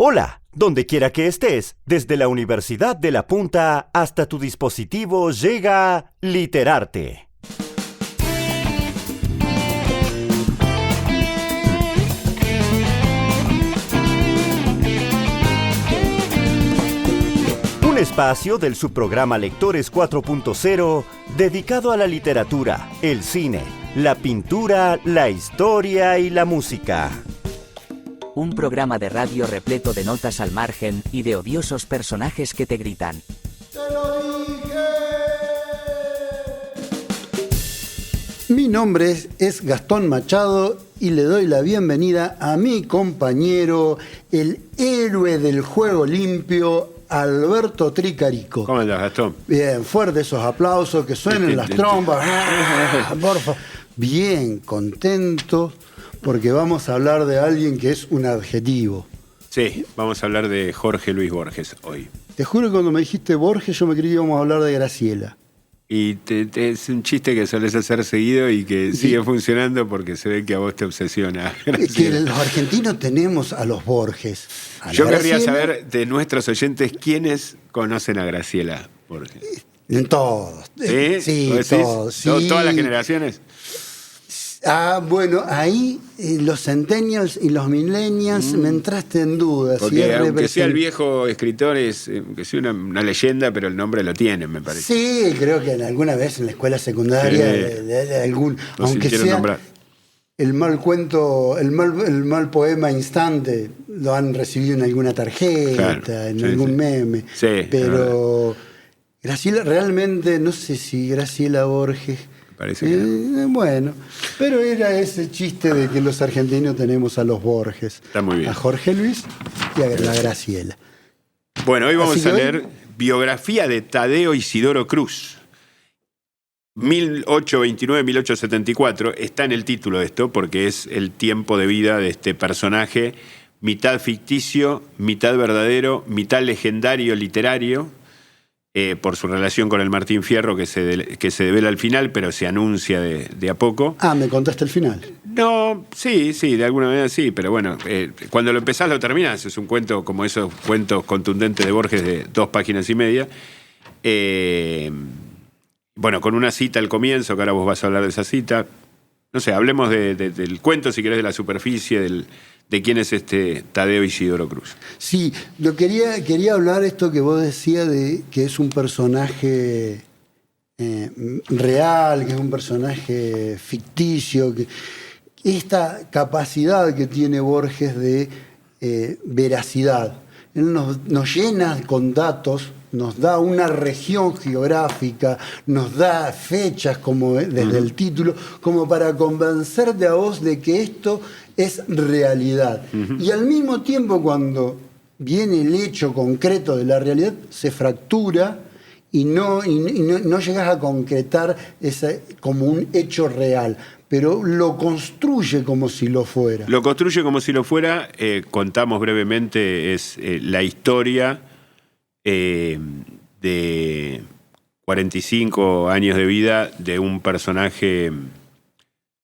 Hola, donde quiera que estés, desde la Universidad de La Punta hasta tu dispositivo llega Literarte. Un espacio del subprograma Lectores 4.0 dedicado a la literatura, el cine, la pintura, la historia y la música. Un programa de radio repleto de notas al margen y de odiosos personajes que te gritan. ¡Te lo dije! Mi nombre es Gastón Machado y le doy la bienvenida a mi compañero, el héroe del juego limpio, Alberto Tricarico. ¿Cómo andás, Gastón? Bien, fuerte esos aplausos, que suenen las trompas. Por favor. Bien, contento, porque vamos a hablar de alguien que es un adjetivo. Sí, vamos a hablar de Jorge Luis Borges hoy. Te juro que cuando me dijiste Borges yo me creí que íbamos a hablar de Graciela. Y es un chiste que solés hacer seguido y que sigue funcionando porque se ve que a vos te obsesiona. Es que los argentinos tenemos a los Borges. Yo querría saber de nuestros oyentes quiénes conocen a Graciela Borges. En todos. ¿Sí? Todos. Sí. ¿Todas las generaciones? Bueno, ahí los centennials y los millennials me entraste en duda. Porque si aunque sea el viejo escritor, es que sea una leyenda, pero el nombre lo tienen, me parece. Sí, creo que alguna vez en la escuela secundaria, aunque sea nombrar. El mal cuento, el mal poema instante, lo han recibido en alguna tarjeta, claro, en algún meme. Sí, pero Graciela, realmente, no sé si Graciela Borges... Parece que no. Bueno, pero era ese chiste de que los argentinos tenemos a los Borges. Está muy bien. A Jorge Luis y a la Graciela. Bueno, hoy vamos a leer biografía de Tadeo Isidoro Cruz. 1829-1874. Está en el título de esto porque es el tiempo de vida de este personaje, mitad ficticio, mitad verdadero, mitad legendario literario. Por su relación con el Martín Fierro, que se devela al final, pero se anuncia de a poco. Ah, ¿me contaste el final? No, sí, de alguna manera sí, pero bueno, cuando lo empezás lo terminás. Es un cuento como esos cuentos contundentes de Borges de 2 páginas y media. Bueno, con una cita al comienzo, que ahora vos vas a hablar de esa cita. No sé, hablemos del cuento, si querés, de la superficie, de quién es este Tadeo Isidoro Cruz. Sí, quería hablar esto que vos decías de que es un personaje real, que es un personaje ficticio, que esta capacidad que tiene Borges de veracidad. Él nos llena con datos, nos da una región geográfica, nos da fechas como desde el título, como para convencerte a vos de que esto es realidad. Y al mismo tiempo, cuando viene el hecho concreto de la realidad, se fractura y no llegas a concretar como un hecho real, pero lo construye como si lo fuera. Lo construye como si lo fuera. Contamos brevemente, es la historia de 45 años de vida de un personaje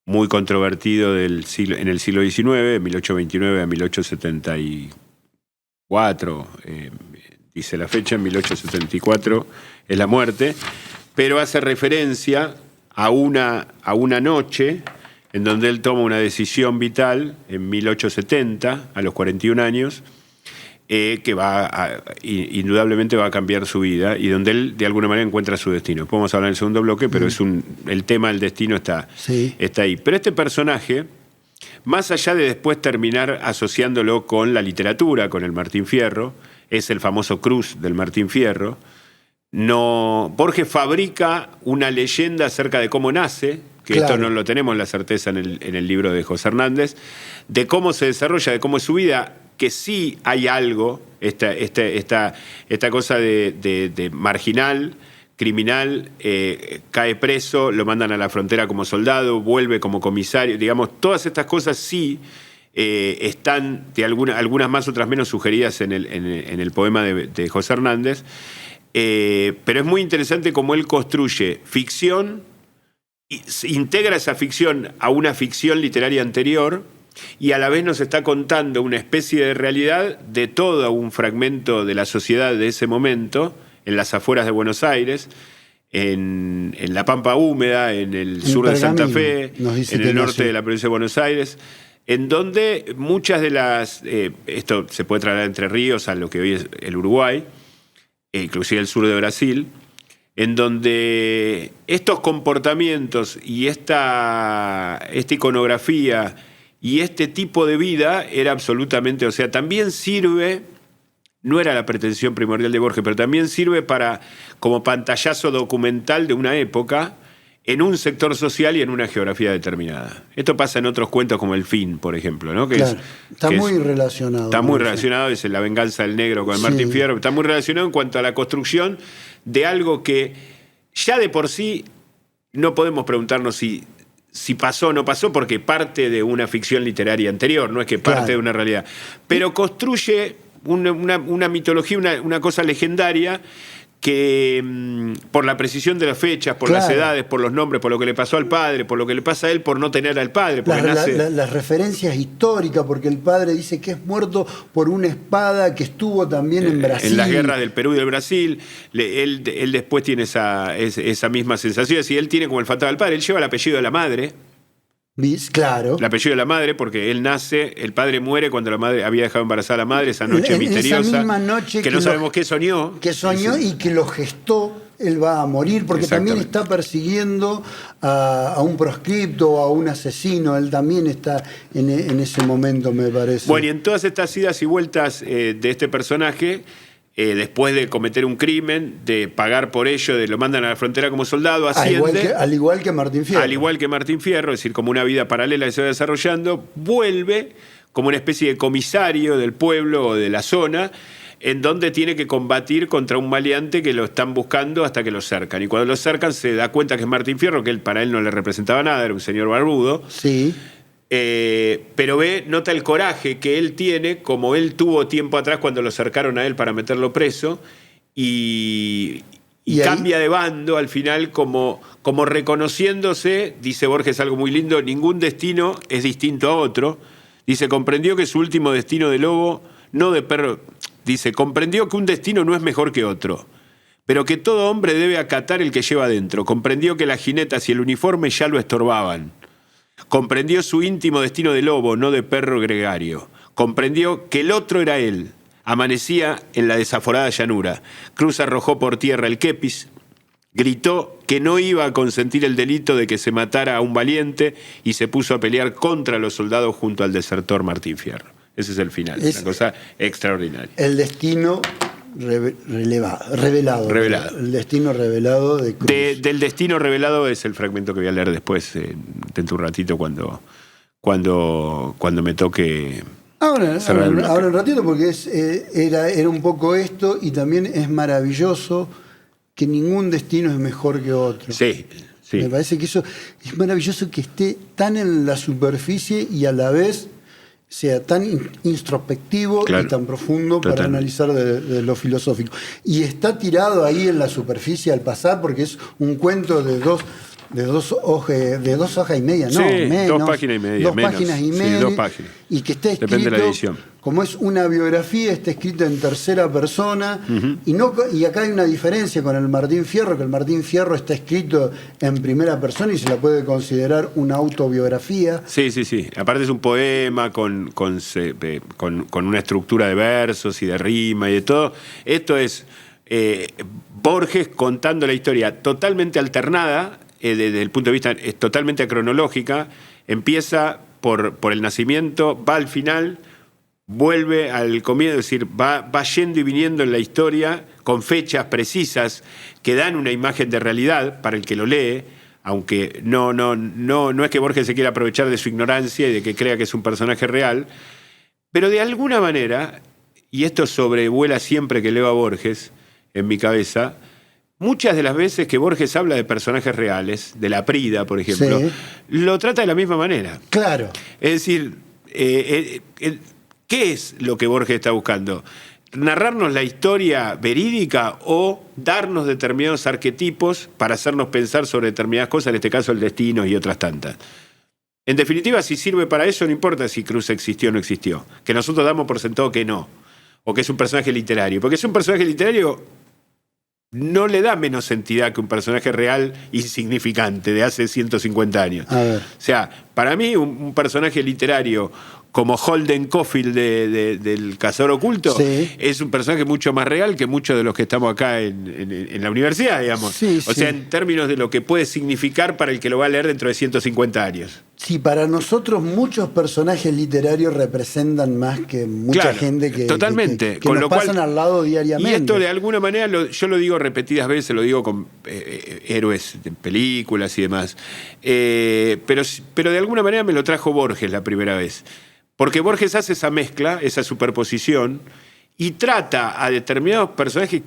muy controvertido en el siglo XIX, 1829 a 1874, dice la fecha, en 1874 es la muerte, pero hace referencia a una noche en donde él toma una decisión vital en 1870, a los 41 años, que indudablemente va a cambiar su vida y donde él de alguna manera encuentra su destino. Podemos hablar en el segundo bloque, pero el tema del destino está ahí. Pero este personaje, más allá de después terminar asociándolo con la literatura, con el Martín Fierro, es el famoso Cruz del Martín Fierro, Borges fabrica una leyenda acerca de cómo nace, que claro, esto no lo tenemos la certeza en el libro de José Hernández, de cómo se desarrolla, de cómo es su vida, que sí hay algo, esta cosa de marginal, criminal, cae preso, lo mandan a la frontera como soldado, vuelve como comisario, digamos, todas estas cosas sí están, algunas más, otras menos, sugeridas en el poema de José Hernández, pero es muy interesante cómo él construye ficción, integra esa ficción a una ficción literaria anterior, y a la vez nos está contando una especie de realidad de todo un fragmento de la sociedad de ese momento, en las afueras de Buenos Aires, en la Pampa Húmeda, en el sur de Santa Fe, en el norte de la provincia de Buenos Aires, en donde muchas de las... esto se puede trasladar Entre Ríos a lo que hoy es el Uruguay, inclusive el sur de Brasil, en donde estos comportamientos y esta iconografía y este tipo de vida era absolutamente... O sea, también sirve... No era la pretensión primordial de Borges, pero también sirve como pantallazo documental de una época en un sector social y en una geografía determinada. Esto pasa en otros cuentos como El Fin, por ejemplo, ¿no? Está muy relacionado. Está muy relacionado, es La venganza del negro con Martín Fierro. Está muy relacionado en cuanto a la construcción de algo que ya de por sí no podemos preguntarnos si pasó o no pasó, porque parte de una ficción literaria anterior, no es que parte de una realidad. Pero construye una mitología, una cosa legendaria que por la precisión de las fechas, por las edades, por los nombres, por lo que le pasó al padre, por lo que le pasa a él por no tener al padre. Las referencias históricas, porque el padre dice que es muerto por una espada que estuvo también en Brasil. En las guerras del Perú y del Brasil, él después tiene esa misma sensación. Si él tiene como el fantasma del padre, él lleva el apellido de la madre. Claro. El apellido de la madre, porque él nace, el padre muere cuando la madre había dejado embarazada a la madre, esa noche misteriosa. Esa misma noche que no sabemos qué soñó. Que soñó y que lo gestó, él va a morir, porque también está persiguiendo a un proscripto o a un asesino. Él también está en ese momento, me parece. Bueno, y en todas estas idas y vueltas de este personaje, después de cometer un crimen, de pagar por ello, lo mandan a la frontera como soldado, asciende. Al igual que Martín Fierro. Al igual que Martín Fierro, es decir, como una vida paralela que se va desarrollando, vuelve como una especie de comisario del pueblo o de la zona, en donde tiene que combatir contra un maleante que lo están buscando hasta que lo cercan. Y cuando lo cercan se da cuenta que es Martín Fierro, que para él no le representaba nada, era un señor barbudo. Sí. Pero nota el coraje que él tiene, como él tuvo tiempo atrás cuando lo cercaron a él para meterlo preso, y cambia de bando al final como reconociéndose, dice Borges algo muy lindo, ningún destino es distinto a otro. Dice, comprendió que su último destino de lobo, no de perro, dice, comprendió que un destino no es mejor que otro, pero que todo hombre debe acatar el que lleva adentro. Comprendió que las jinetas y el uniforme ya lo estorbaban. Comprendió su íntimo destino de lobo, no de perro gregario. Comprendió que el otro era él. Amanecía en la desaforada llanura. Cruz arrojó por tierra el kepis, gritó que no iba a consentir el delito de que se matara a un valiente y se puso a pelear contra los soldados junto al desertor Martín Fierro. Ese es el final, una cosa extraordinaria. El destino revelado. El destino revelado de Cruz. Del destino revelado es el fragmento que voy a leer después, dentro de un ratito, cuando me toque. Ahora un ratito, porque era un poco esto, y también es maravilloso que ningún destino es mejor que otro. Sí. Me parece que eso es maravilloso, que esté tan en la superficie y a la vez sea tan introspectivo y tan profundo para analizar de lo filosófico. Y está tirado ahí en la superficie al pasar, porque es un cuento de dos hojas y media, no, menos. 2 páginas y media. 2 páginas y media. Sí, 2 páginas. Y que está escrito, depende de la edición. Como es una biografía, está escrito en tercera persona. Y acá hay una diferencia con el Martín Fierro, que el Martín Fierro está escrito en primera persona y se la puede considerar una autobiografía. Sí. Aparte es un poema con una estructura de versos y de rima y de todo. Esto es Borges contando la historia totalmente alternada, desde el punto de vista totalmente cronológica. Empieza por el nacimiento, va al final, vuelve al comienzo, es decir, va yendo y viniendo en la historia con fechas precisas que dan una imagen de realidad para el que lo lee, aunque no es que Borges se quiera aprovechar de su ignorancia y de que crea que es un personaje real, pero de alguna manera, y esto sobrevuela siempre que leo a Borges en mi cabeza, muchas de las veces que Borges habla de personajes reales, de la Prida, por ejemplo, lo trata de la misma manera. Claro. Es decir, ¿qué es lo que Borges está buscando? ¿Narrarnos la historia verídica o darnos determinados arquetipos para hacernos pensar sobre determinadas cosas, en este caso el destino y otras tantas? En definitiva, si sirve para eso, no importa si Cruz existió o no existió. Que nosotros damos por sentado que no. O que es un personaje literario. Porque es un personaje literario, no le da menos entidad que un personaje real insignificante de hace 150 años. O sea, para mí un personaje literario como Holden Caulfield del Cazador Oculto, sí, es un personaje mucho más real que muchos de los que estamos acá en la universidad, digamos. Sí, o sea, en términos de lo que puede significar para el que lo va a leer dentro de 150 años. Sí, para nosotros muchos personajes literarios representan más que mucha gente que, totalmente. que nos pasan al lado diariamente. Y esto de alguna manera, yo lo digo repetidas veces, lo digo con héroes de películas y demás, pero de alguna manera me lo trajo Borges la primera vez. Porque Borges hace esa mezcla, esa superposición, y trata a determinados personajes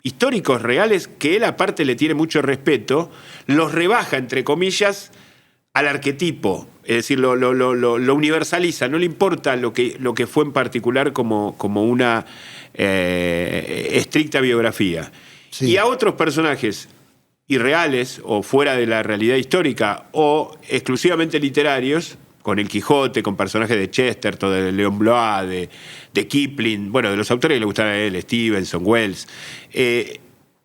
históricos reales, que él aparte le tiene mucho respeto, los rebaja, entre comillas, al arquetipo. Es decir, lo universaliza, no le importa lo que fue en particular como una estricta biografía. Sí. Y a otros personajes irreales, o fuera de la realidad histórica, o exclusivamente literarios, con el Quijote, con personajes de Chesterton, de León Blois, de Kipling, bueno, de los autores que le gustan a él, Stevenson, Wells.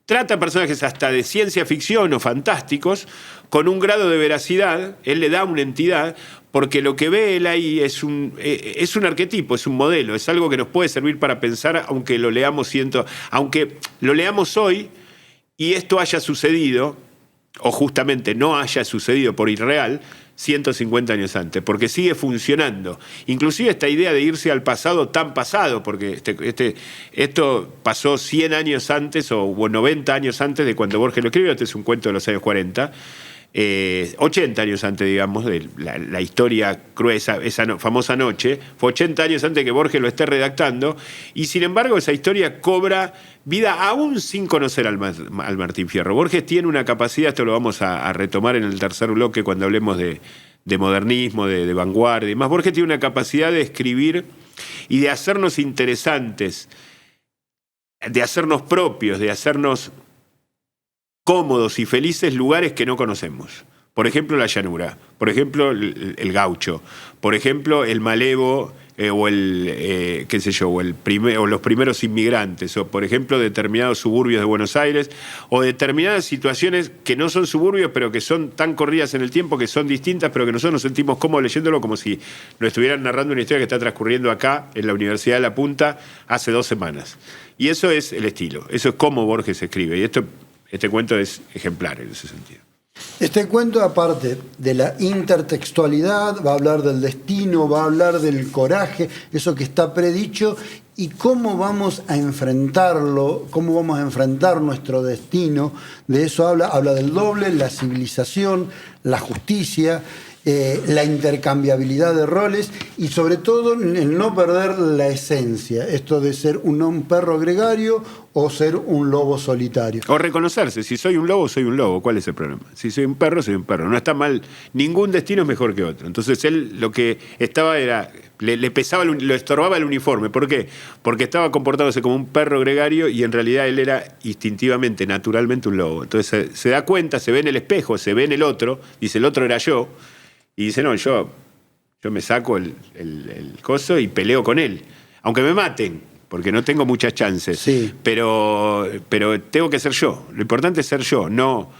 Trata personajes hasta de ciencia ficción o fantásticos con un grado de veracidad. Él le da una entidad, porque lo que ve él ahí es un arquetipo, es un modelo, es algo que nos puede servir para pensar, aunque lo leamos hoy y esto haya sucedido, o justamente no haya sucedido por irreal, 150 años antes, porque sigue funcionando. Inclusive esta idea de irse al pasado tan pasado, porque esto pasó 100 años antes o 90 años antes de cuando Borges lo escribió. Este es un cuento de los años 40, 80 años antes, digamos, de la historia gruesa, esa famosa noche. Fue 80 años antes que Borges lo esté redactando, y sin embargo esa historia cobra vida aún sin conocer al Martín Fierro. Borges tiene una capacidad, esto lo vamos a retomar en el tercer bloque cuando hablemos de modernismo, de vanguardia y más. Borges tiene una capacidad de escribir y de hacernos interesantes, de hacernos propios, de hacernos cómodos y felices lugares que no conocemos. Por ejemplo, la llanura, por ejemplo, el gaucho, por ejemplo, el malevo, o o los primeros inmigrantes, o por ejemplo determinados suburbios de Buenos Aires, o determinadas situaciones que no son suburbios, pero que son tan corridas en el tiempo, que son distintas, pero que nosotros nos sentimos cómodos leyéndolo, como si nos estuvieran narrando una historia que está transcurriendo acá, en la Universidad de La Punta, hace 2 semanas. Y eso es el estilo, eso es cómo Borges escribe, y este cuento es ejemplar en ese sentido. Este cuento, aparte de la intertextualidad, va a hablar del destino, va a hablar del coraje, eso que está predicho, y cómo vamos a enfrentarlo, cómo vamos a enfrentar nuestro destino. De eso habla del doble, la civilización, la justicia, la intercambiabilidad de roles y sobre todo el no perder la esencia, esto de ser un perro gregario o ser un lobo solitario. O reconocerse, si soy un lobo, soy un lobo, ¿cuál es el problema? Si soy un perro, soy un perro, no está mal, ningún destino es mejor que otro. Entonces él lo que estaba era, le pesaba, lo estorbaba el uniforme. ¿Por qué? Porque estaba comportándose como un perro gregario y en realidad él era instintivamente, naturalmente un lobo. Entonces se da cuenta, se ve en el espejo, se ve en el otro, dice el otro era yo, y dice no, yo me saco el coso y peleo con él, aunque me maten, porque no tengo muchas chances, sí, pero tengo que ser yo. Lo importante es ser yo, no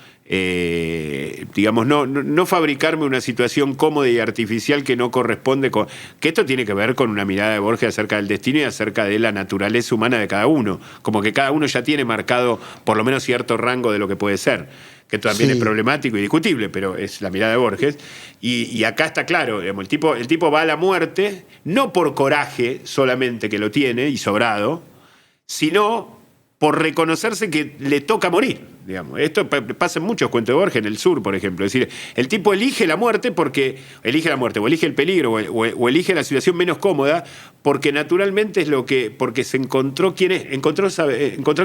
fabricarme una situación cómoda y artificial que no corresponde con... Que esto tiene que ver con una mirada de Borges acerca del destino y acerca de la naturaleza humana de cada uno. Como que cada uno ya tiene marcado por lo menos cierto rango de lo que puede ser. Que esto también es problemático y discutible, pero es la mirada de Borges. Y acá está claro, digamos, el tipo va a la muerte, no por coraje solamente, que lo tiene, y sobrado, sino por reconocerse que le toca morir, digamos. Esto pasa en muchos cuentos de Borges, en el sur, por ejemplo. Es decir, el tipo elige la muerte, o elige el peligro, o elige la situación menos cómoda, porque naturalmente es porque se encontró quién es, encontró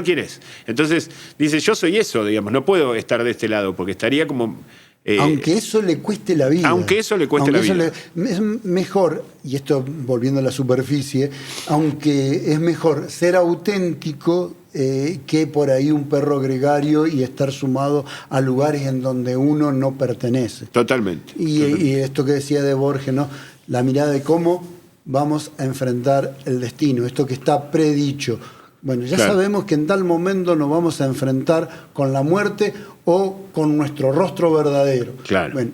quién es. Entonces dice, yo soy eso, digamos, no puedo estar de este lado, porque estaría como... aunque eso le cueste la vida. Aunque eso le cueste la vida. Es mejor, y esto volviendo a la superficie, aunque es mejor ser auténtico que por ahí un perro gregario y estar sumado a lugares en donde uno no pertenece. Totalmente. Y esto que decía de Borges, ¿no? La mirada de cómo vamos a enfrentar el destino, esto que está predicho. Bueno, ya sabemos que en tal momento nos vamos a enfrentar con la muerte o con nuestro rostro verdadero. Claro. Bueno,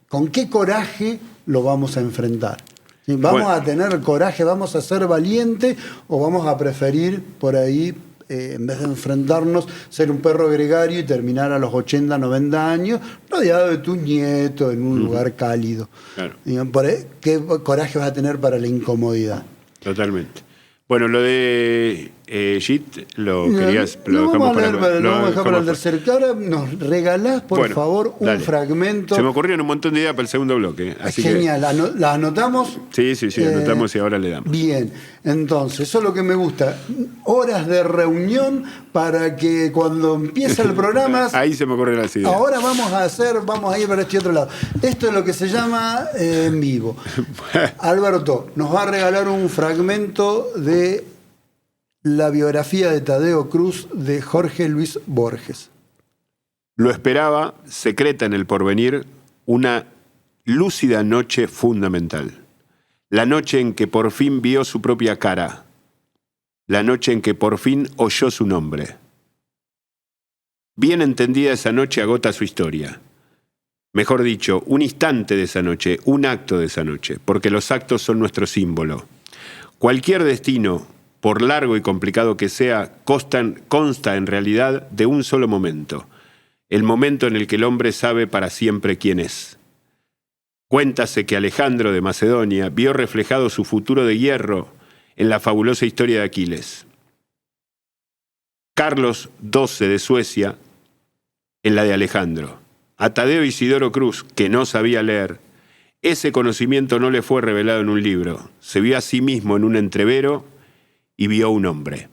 ¿con qué coraje lo vamos a enfrentar? ¿Sí? ¿Vamos a tener coraje, vamos a ser valientes o vamos a preferir por ahí, en vez de enfrentarnos, ser un perro gregario y terminar a los 80, 90 años rodeado de tu nieto en un lugar cálido? Claro. ¿Qué coraje vas a tener para la incomodidad? Totalmente. Bueno, lo de JIT lo querías... Lo vamos a dejar para el tercer. Ahora nos regalás, por favor, un fragmento. Se me ocurrieron un montón de ideas para el segundo bloque. Así genial. ¿Las anotamos? Sí, anotamos y ahora le damos. Bien, entonces, eso es lo que me gusta. Horas de reunión para que cuando empiece el programa... Ahí se me ocurren las ideas. Ahora vamos a ir para este otro lado. Esto es lo que se llama en vivo. Alberto nos va a regalar un fragmento de la biografía de Tadeo Cruz de Jorge Luis Borges. Lo esperaba, secreta en el porvenir, una lúcida noche fundamental. La noche en que por fin vio su propia cara. La noche en que por fin oyó su nombre. Bien entendida esa noche agota su historia. Mejor dicho, un instante de esa noche, un acto de esa noche, porque los actos son nuestro símbolo. Cualquier destino, por largo y complicado que sea, consta en realidad de un solo momento, el momento en el que el hombre sabe para siempre quién es. Cuéntase que Alejandro de Macedonia vio reflejado su futuro de hierro en la fabulosa historia de Aquiles. Carlos XII de Suecia en la de Alejandro. A Tadeo Isidoro Cruz, que no sabía leer, ese conocimiento no le fue revelado en un libro. Se vio a sí mismo en un entrevero y vio un hombre.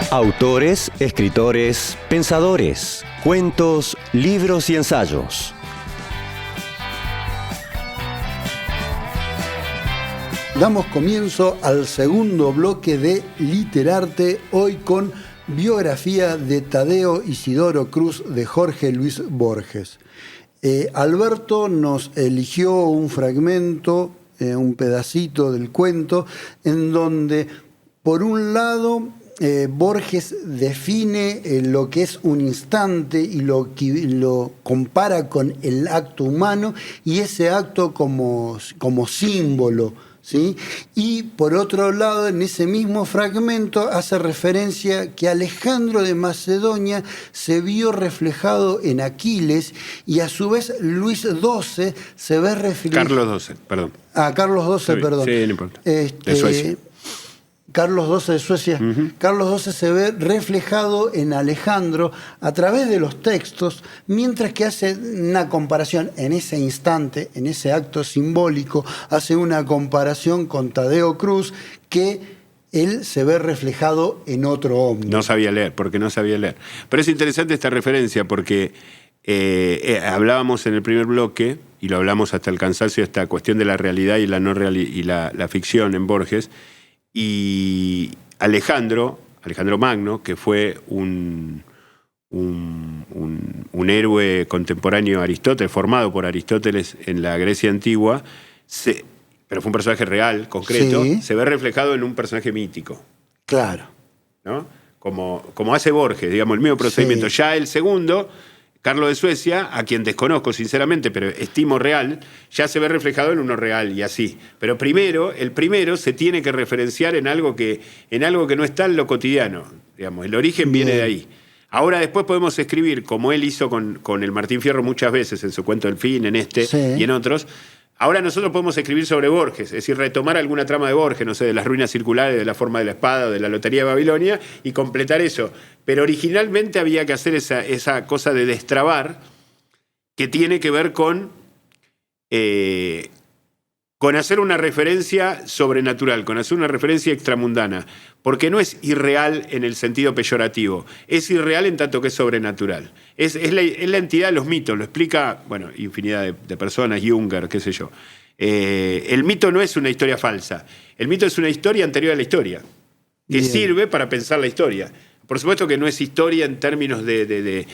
Autores, escritores, pensadores, cuentos, libros y ensayos. Damos comienzo al segundo bloque de Literarte, hoy con biografía de Tadeo Isidoro Cruz de Jorge Luis Borges. Alberto nos eligió un fragmento, un pedacito del cuento, en donde, por un lado, Borges define lo que es un instante y lo compara con el acto humano y ese acto como símbolo, ¿sí? Y por otro lado, en ese mismo fragmento hace referencia que Alejandro de Macedonia se vio reflejado en Aquiles y a su vez Luis XII se ve reflejado... Carlos XII, perdón. Carlos XII, perdón. Sí, no importa. De Suecia. Carlos XII de Suecia. Carlos XII se ve reflejado en Alejandro a través de los textos, mientras que hace una comparación en ese instante, en ese acto simbólico, hace una comparación con Tadeo Cruz, que él se ve reflejado en otro hombre. No sabía leer, porque no sabía leer. Pero es interesante esta referencia porque hablábamos en el primer bloque y lo hablamos hasta el cansancio, esta cuestión de la realidad y la no y la ficción en Borges. Y Alejandro Magno, que fue un héroe contemporáneo a Aristóteles, formado por Aristóteles en la Grecia antigua, pero fue un personaje real, concreto, Sí. se ve reflejado en un personaje mítico, Claro. ¿no? Como hace Borges, digamos, el mismo procedimiento. Sí. Ya el segundo, Carlos de Suecia, a quien desconozco sinceramente, pero estimo real, ya se ve reflejado en uno real y así. Pero el primero se tiene que referenciar en algo que no está en lo cotidiano, digamos, el origen viene de ahí. Ahora después podemos escribir, como él hizo con el Martín Fierro muchas veces, en su cuento El Fin, en este Sí. y en otros. Ahora nosotros podemos escribir sobre Borges, es decir, retomar alguna trama de Borges, no sé, de las ruinas circulares, de la forma de la espada, o de la lotería de Babilonia, y completar eso. Pero originalmente había que hacer esa cosa de destrabar, que tiene que ver con hacer una referencia sobrenatural, con hacer una referencia extramundana, porque no es irreal en el sentido peyorativo, es irreal en tanto que es sobrenatural. Es la entidad de los mitos, lo explica, bueno, infinidad de personas, Junger, qué sé yo. El mito no es una historia falsa, el mito es una historia anterior a la historia, que Bien. sirve para pensar la historia. Por supuesto que no es historia en términos de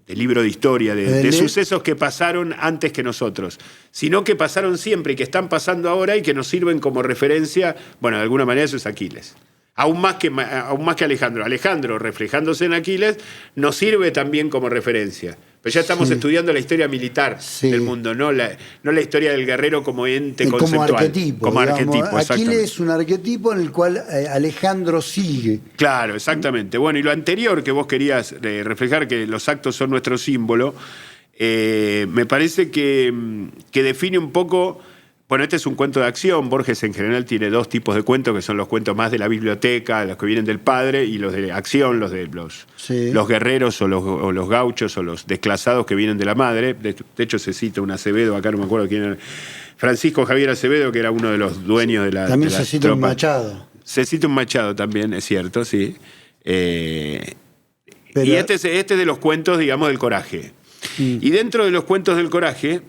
libro de historia, de sucesos que pasaron antes que nosotros, sino que pasaron siempre y que están pasando ahora y que nos sirven como referencia. Bueno, de alguna manera eso es Aquiles. Aún más que Alejandro. Alejandro, reflejándose en Aquiles, nos sirve también como referencia. Pero ya estamos estudiando la historia militar del mundo, no la historia del guerrero como ente conceptual. Como arquetipo. Como arquetipo, Aquiles exactamente. es un arquetipo en el cual Alejandro sigue. Claro, exactamente. Bueno, y lo anterior que vos querías reflejar, que los actos son nuestro símbolo, me parece que define un poco. Bueno, este es un cuento de acción. Borges en general tiene dos tipos de cuentos, que son los cuentos más de la biblioteca, los que vienen del padre, y los de acción, los de los guerreros o los gauchos o los desclasados que vienen de la madre. De hecho, se cita un Acevedo, acá no me acuerdo quién era, Francisco Javier Acevedo, que era uno de los dueños de la También de la se cita un tropa. Machado. Se cita un Machado también, es cierto, sí. Pero- Y este es de los cuentos, digamos, del coraje. Y dentro de los cuentos del coraje,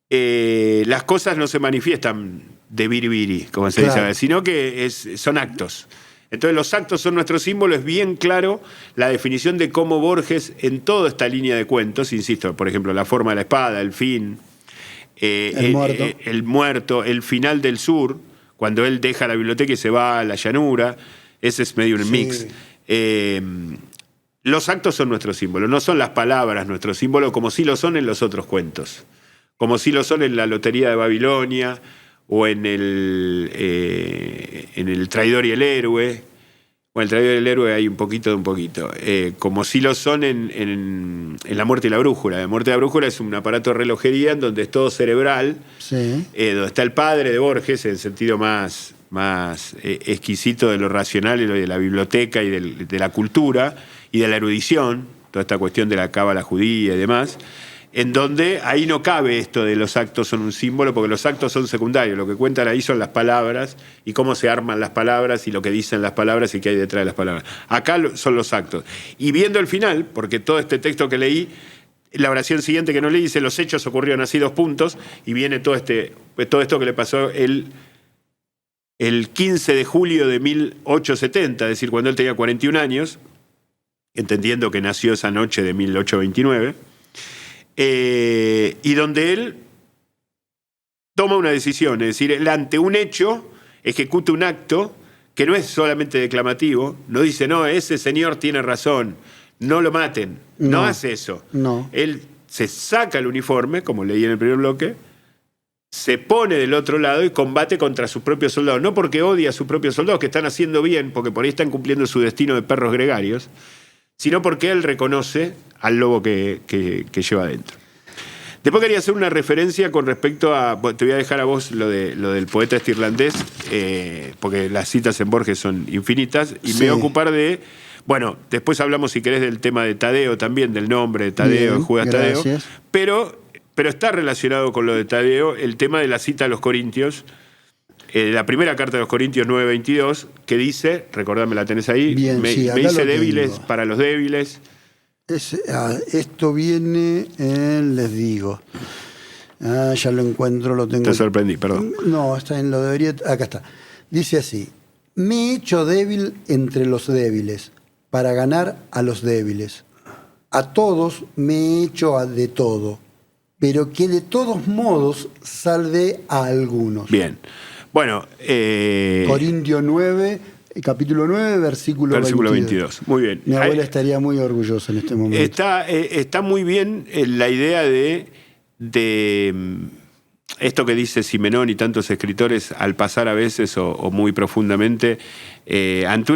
las cosas no se manifiestan de biribiri, como se dice, sino que son actos. Entonces los actos son nuestro símbolo. Es bien claro la definición de cómo Borges, en toda esta línea de cuentos, insisto, por ejemplo, la forma de la espada, el fin, el muerto, el final del sur, cuando él deja la biblioteca y se va a la llanura, ese es medio un mix. Los actos son nuestro símbolo, no son las palabras nuestro símbolo, como sí lo son en los otros cuentos. Como sí lo son en la lotería de Babilonia, o en el traidor y el héroe. Bueno, el traidor y el héroe hay un poquito de un poquito. Como sí lo son en La muerte y la brújula. La muerte y la brújula es un aparato de relojería en donde es todo cerebral, donde está el padre de Borges, en el sentido más exquisito de lo racional y de la biblioteca y de la cultura y de la erudición, toda esta cuestión de la cábala judía y demás, en donde ahí no cabe esto de los actos son un símbolo, porque los actos son secundarios. Lo que cuentan ahí son las palabras y cómo se arman las palabras y lo que dicen las palabras y qué hay detrás de las palabras. Acá son los actos. Y viendo el final, porque todo este texto que leí, la oración siguiente que no leí dice: los hechos ocurrieron así, 2 puntos, y viene todo esto que le pasó el 15 de julio de 1870, es decir, cuando él tenía 41 años, entendiendo que nació esa noche de 1829, y donde él toma una decisión, es decir, él ante un hecho ejecuta un acto que no es solamente declamativo, no dice, no, ese señor tiene razón, no lo maten, no hace eso. No. Él se saca el uniforme, como leí en el primer bloque, se pone del otro lado y combate contra sus propios soldados, no porque odia a sus propios soldados, que están haciendo bien, porque por ahí están cumpliendo su destino de perros gregarios, sino porque él reconoce al lobo que lleva adentro. Después quería hacer una referencia con respecto a... Te voy a dejar a vos lo del poeta este irlandés, porque las citas en Borges son infinitas, y me voy a ocupar de... Bueno, después hablamos, si querés, del tema de Tadeo también, del nombre de Tadeo, Bien, Judas Tadeo. gracias. Pero está relacionado con lo de Tadeo el tema de la cita a los Corintios, la primera carta de los Corintios 9:22, que dice, recordame, la tenés ahí, Bien, me sí, acá hice lo débiles tengo. para los débiles, Esto viene les digo. Ya lo encuentro, lo tengo. Te sorprendí, perdón. No, está en lo debería. Acá está. Dice así: me he hecho débil entre los débiles para ganar a los débiles. A todos me he hecho de todo, pero que de todos modos salve a algunos. Bien. Bueno. Corintios 9, capítulo 9, versículo 22. Muy bien. Mi abuela estaría muy orgullosa en este momento. Está muy bien la idea de esto que dice Simenón y tantos escritores al pasar a veces o muy profundamente ante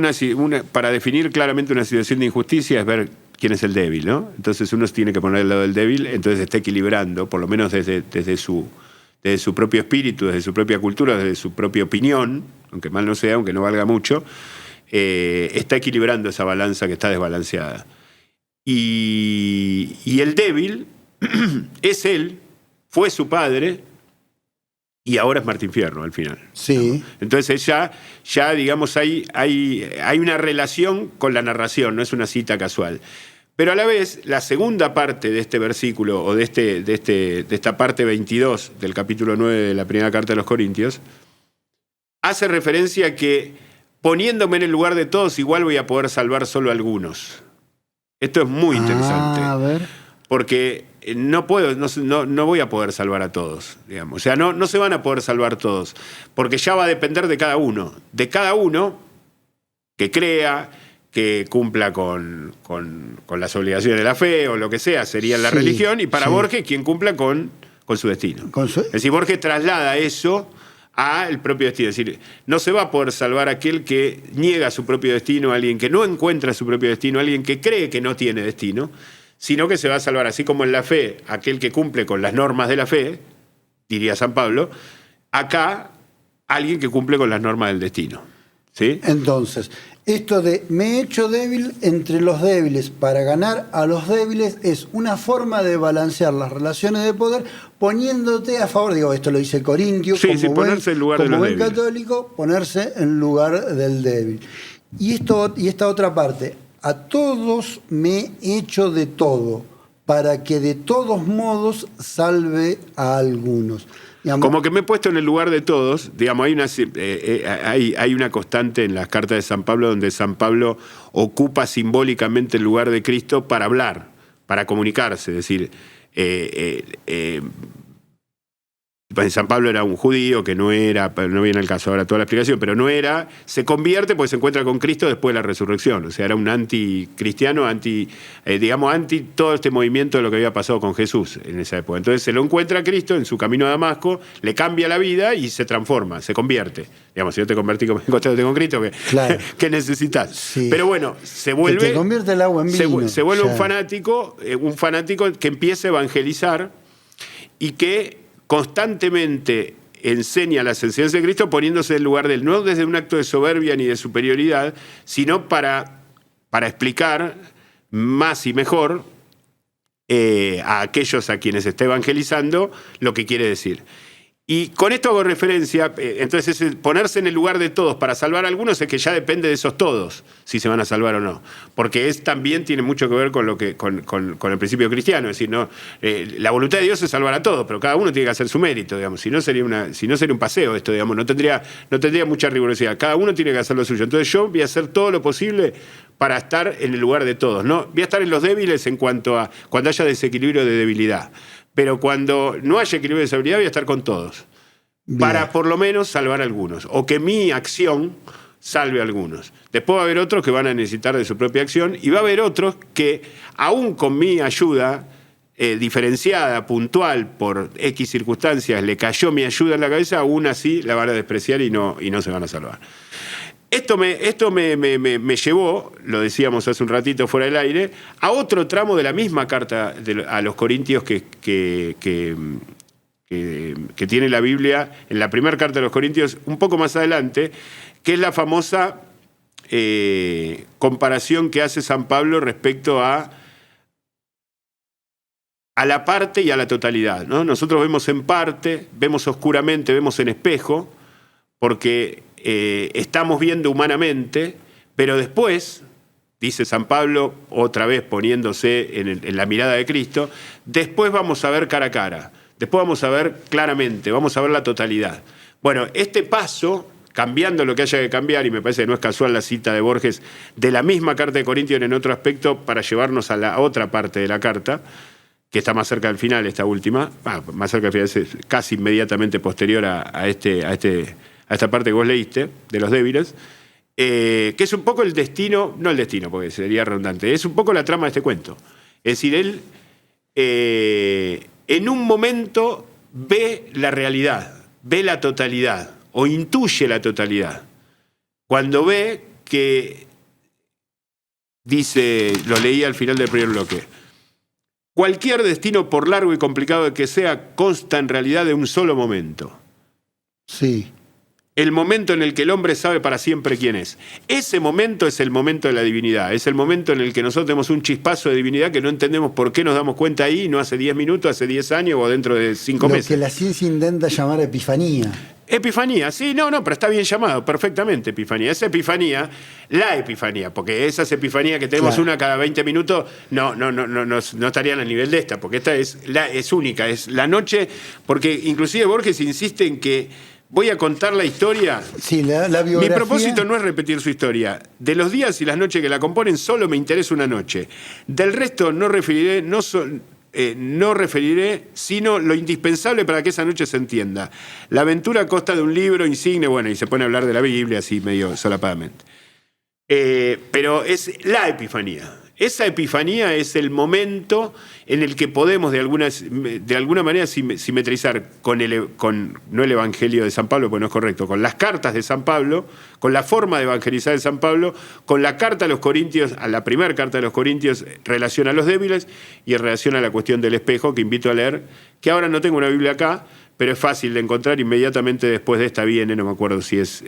para definir claramente una situación de injusticia es ver quién es el débil, ¿no? Entonces uno tiene que poner al lado del débil, entonces está equilibrando, por lo menos desde su propio espíritu, desde su propia cultura, desde su propia opinión, aunque mal no sea, aunque no valga mucho, está equilibrando esa balanza que está desbalanceada. Y el débil es él, fue su padre y ahora es Martín Fierro al final. Sí. Entonces ya digamos, hay una relación con la narración, no es una cita casual. Pero a la vez, la segunda parte de este versículo, o de esta parte 22 del capítulo 9 de la primera carta de los Corintios, hace referencia a que poniéndome en el lugar de todos, igual voy a poder salvar solo a algunos. Esto es muy interesante. A ver. Porque no voy a poder salvar a todos, digamos. O sea, no se van a poder salvar todos, porque ya va a depender de cada uno. De cada uno que crea, que cumpla con las obligaciones de la fe o lo que sea, sería la religión, y para Borges, quien cumpla con su destino. Es decir, Borges traslada eso al propio destino. Es decir, no se va a poder salvar aquel que niega su propio destino, alguien que no encuentra su propio destino, alguien que cree que no tiene destino, sino que se va a salvar, así como en la fe, aquel que cumple con las normas de la fe, diría San Pablo, acá alguien que cumple con las normas del destino. ¿Sí? Entonces, esto de me he hecho débil entre los débiles para ganar a los débiles es una forma de balancear las relaciones de poder poniéndote a favor, digo, esto lo dice Corintio, ponerse en lugar de los buen débiles. católico, ponerse en lugar del débil. Y esta otra parte, a todos me he hecho de todo, para que de todos modos salve a algunos. Digamos, como que me he puesto en el lugar de todos, digamos, hay una constante en las cartas de San Pablo donde San Pablo ocupa simbólicamente el lugar de Cristo para hablar, para comunicarse, es decir, San Pablo era un judío que no viene al caso ahora toda la explicación, pero se convierte porque se encuentra con Cristo después de la resurrección. O sea, era un anticristiano, anti todo este movimiento de lo que había pasado con Jesús en esa época. Entonces se lo encuentra a Cristo en su camino a Damasco, le cambia la vida y se transforma, se convierte. Digamos, si yo te convertí con Cristo, claro. ¿qué necesitas? Sí. Pero bueno, se vuelve. Te convierte el agua en vino. Se vuelve un fanático que empieza a evangelizar y que constantemente enseña las enseñanzas de Cristo poniéndose en el lugar de él, no desde un acto de soberbia ni de superioridad, sino para explicar más y mejor a aquellos a quienes está evangelizando lo que quiere decir. Y con esto hago referencia, entonces ponerse en el lugar de todos para salvar a algunos es que ya depende de esos todos, si se van a salvar o no. Porque también tiene mucho que ver con el principio cristiano, es decir, no, la voluntad de Dios es salvar a todos, pero cada uno tiene que hacer su mérito, digamos. Si no sería un paseo esto, digamos, no tendría mucha rigurosidad. Cada uno tiene que hacer lo suyo. Entonces yo voy a hacer todo lo posible para estar en el lugar de todos. No voy a estar en los débiles en cuanto a cuando haya desequilibrio de debilidad. Pero cuando no haya equilibrio de seguridad, voy a estar con todos. Bien. Para por lo menos salvar a algunos. O que mi acción salve a algunos. Después va a haber otros que van a necesitar de su propia acción. Y va a haber otros que, aún con mi ayuda diferenciada, puntual, por X circunstancias, le cayó mi ayuda en la cabeza, aún así la van a despreciar y no se van a salvar. Esto me llevó, lo decíamos hace un ratito fuera del aire, a otro tramo de la misma carta a los Corintios que tiene la Biblia, en la primera carta de los Corintios, un poco más adelante, que es la famosa comparación que hace San Pablo respecto a la parte y a la totalidad, ¿no? Nosotros vemos en parte, vemos oscuramente, vemos en espejo, porque estamos viendo humanamente, pero después, dice San Pablo, otra vez poniéndose en la mirada de Cristo, después vamos a ver cara a cara, después vamos a ver claramente, vamos a ver la totalidad. Bueno, este paso, cambiando lo que haya que cambiar, y me parece que no es casual la cita de Borges, de la misma carta de Corintios en otro aspecto, para llevarnos a la otra parte de la carta, que está más cerca del final, esta última, más cerca del final, es casi inmediatamente posterior a esta parte que vos leíste, de los débiles, que es un poco el destino, no el destino, porque sería redundante, es un poco la trama de este cuento. Es decir, él en un momento ve la realidad, ve la totalidad, o intuye la totalidad. Cuando ve que, dice, lo leí al final del primer bloque, cualquier destino, por largo y complicado que sea, consta en realidad de un solo momento. Sí. El momento en el que el hombre sabe para siempre quién es. Ese momento es el momento de la divinidad. Es el momento en el que nosotros tenemos un chispazo de divinidad que no entendemos por qué nos damos cuenta ahí, no hace 10 minutos, hace 10 años o dentro de 5 meses. Lo que la ciencia intenta llamar epifanía. Epifanía, sí, no, pero está bien llamado, perfectamente epifanía. Esa epifanía, la epifanía, porque esas epifanías que tenemos una cada 20 minutos, no estarían al nivel de esta, porque esta es única, es la noche, porque inclusive Borges insiste en que voy a contar la historia. Sí, la biografía. Mi propósito no es repetir su historia. De los días y las noches que la componen, solo me interesa una noche. Del resto no referiré, sino lo indispensable para que esa noche se entienda. La aventura consta de un libro insigne, bueno, y se pone a hablar de la Biblia así medio solapadamente. Pero es la epifanía. Esa epifanía es el momento en el que podemos de alguna manera simetrizar no el Evangelio de San Pablo, porque no es correcto, con las cartas de San Pablo, con la forma de evangelizar de San Pablo, con la carta a los Corintios, a la primera carta de los Corintios, en relación a los débiles y en relación a la cuestión del espejo, que invito a leer, que ahora no tengo una Biblia acá, pero es fácil de encontrar. Inmediatamente después de esta viene, no me acuerdo si es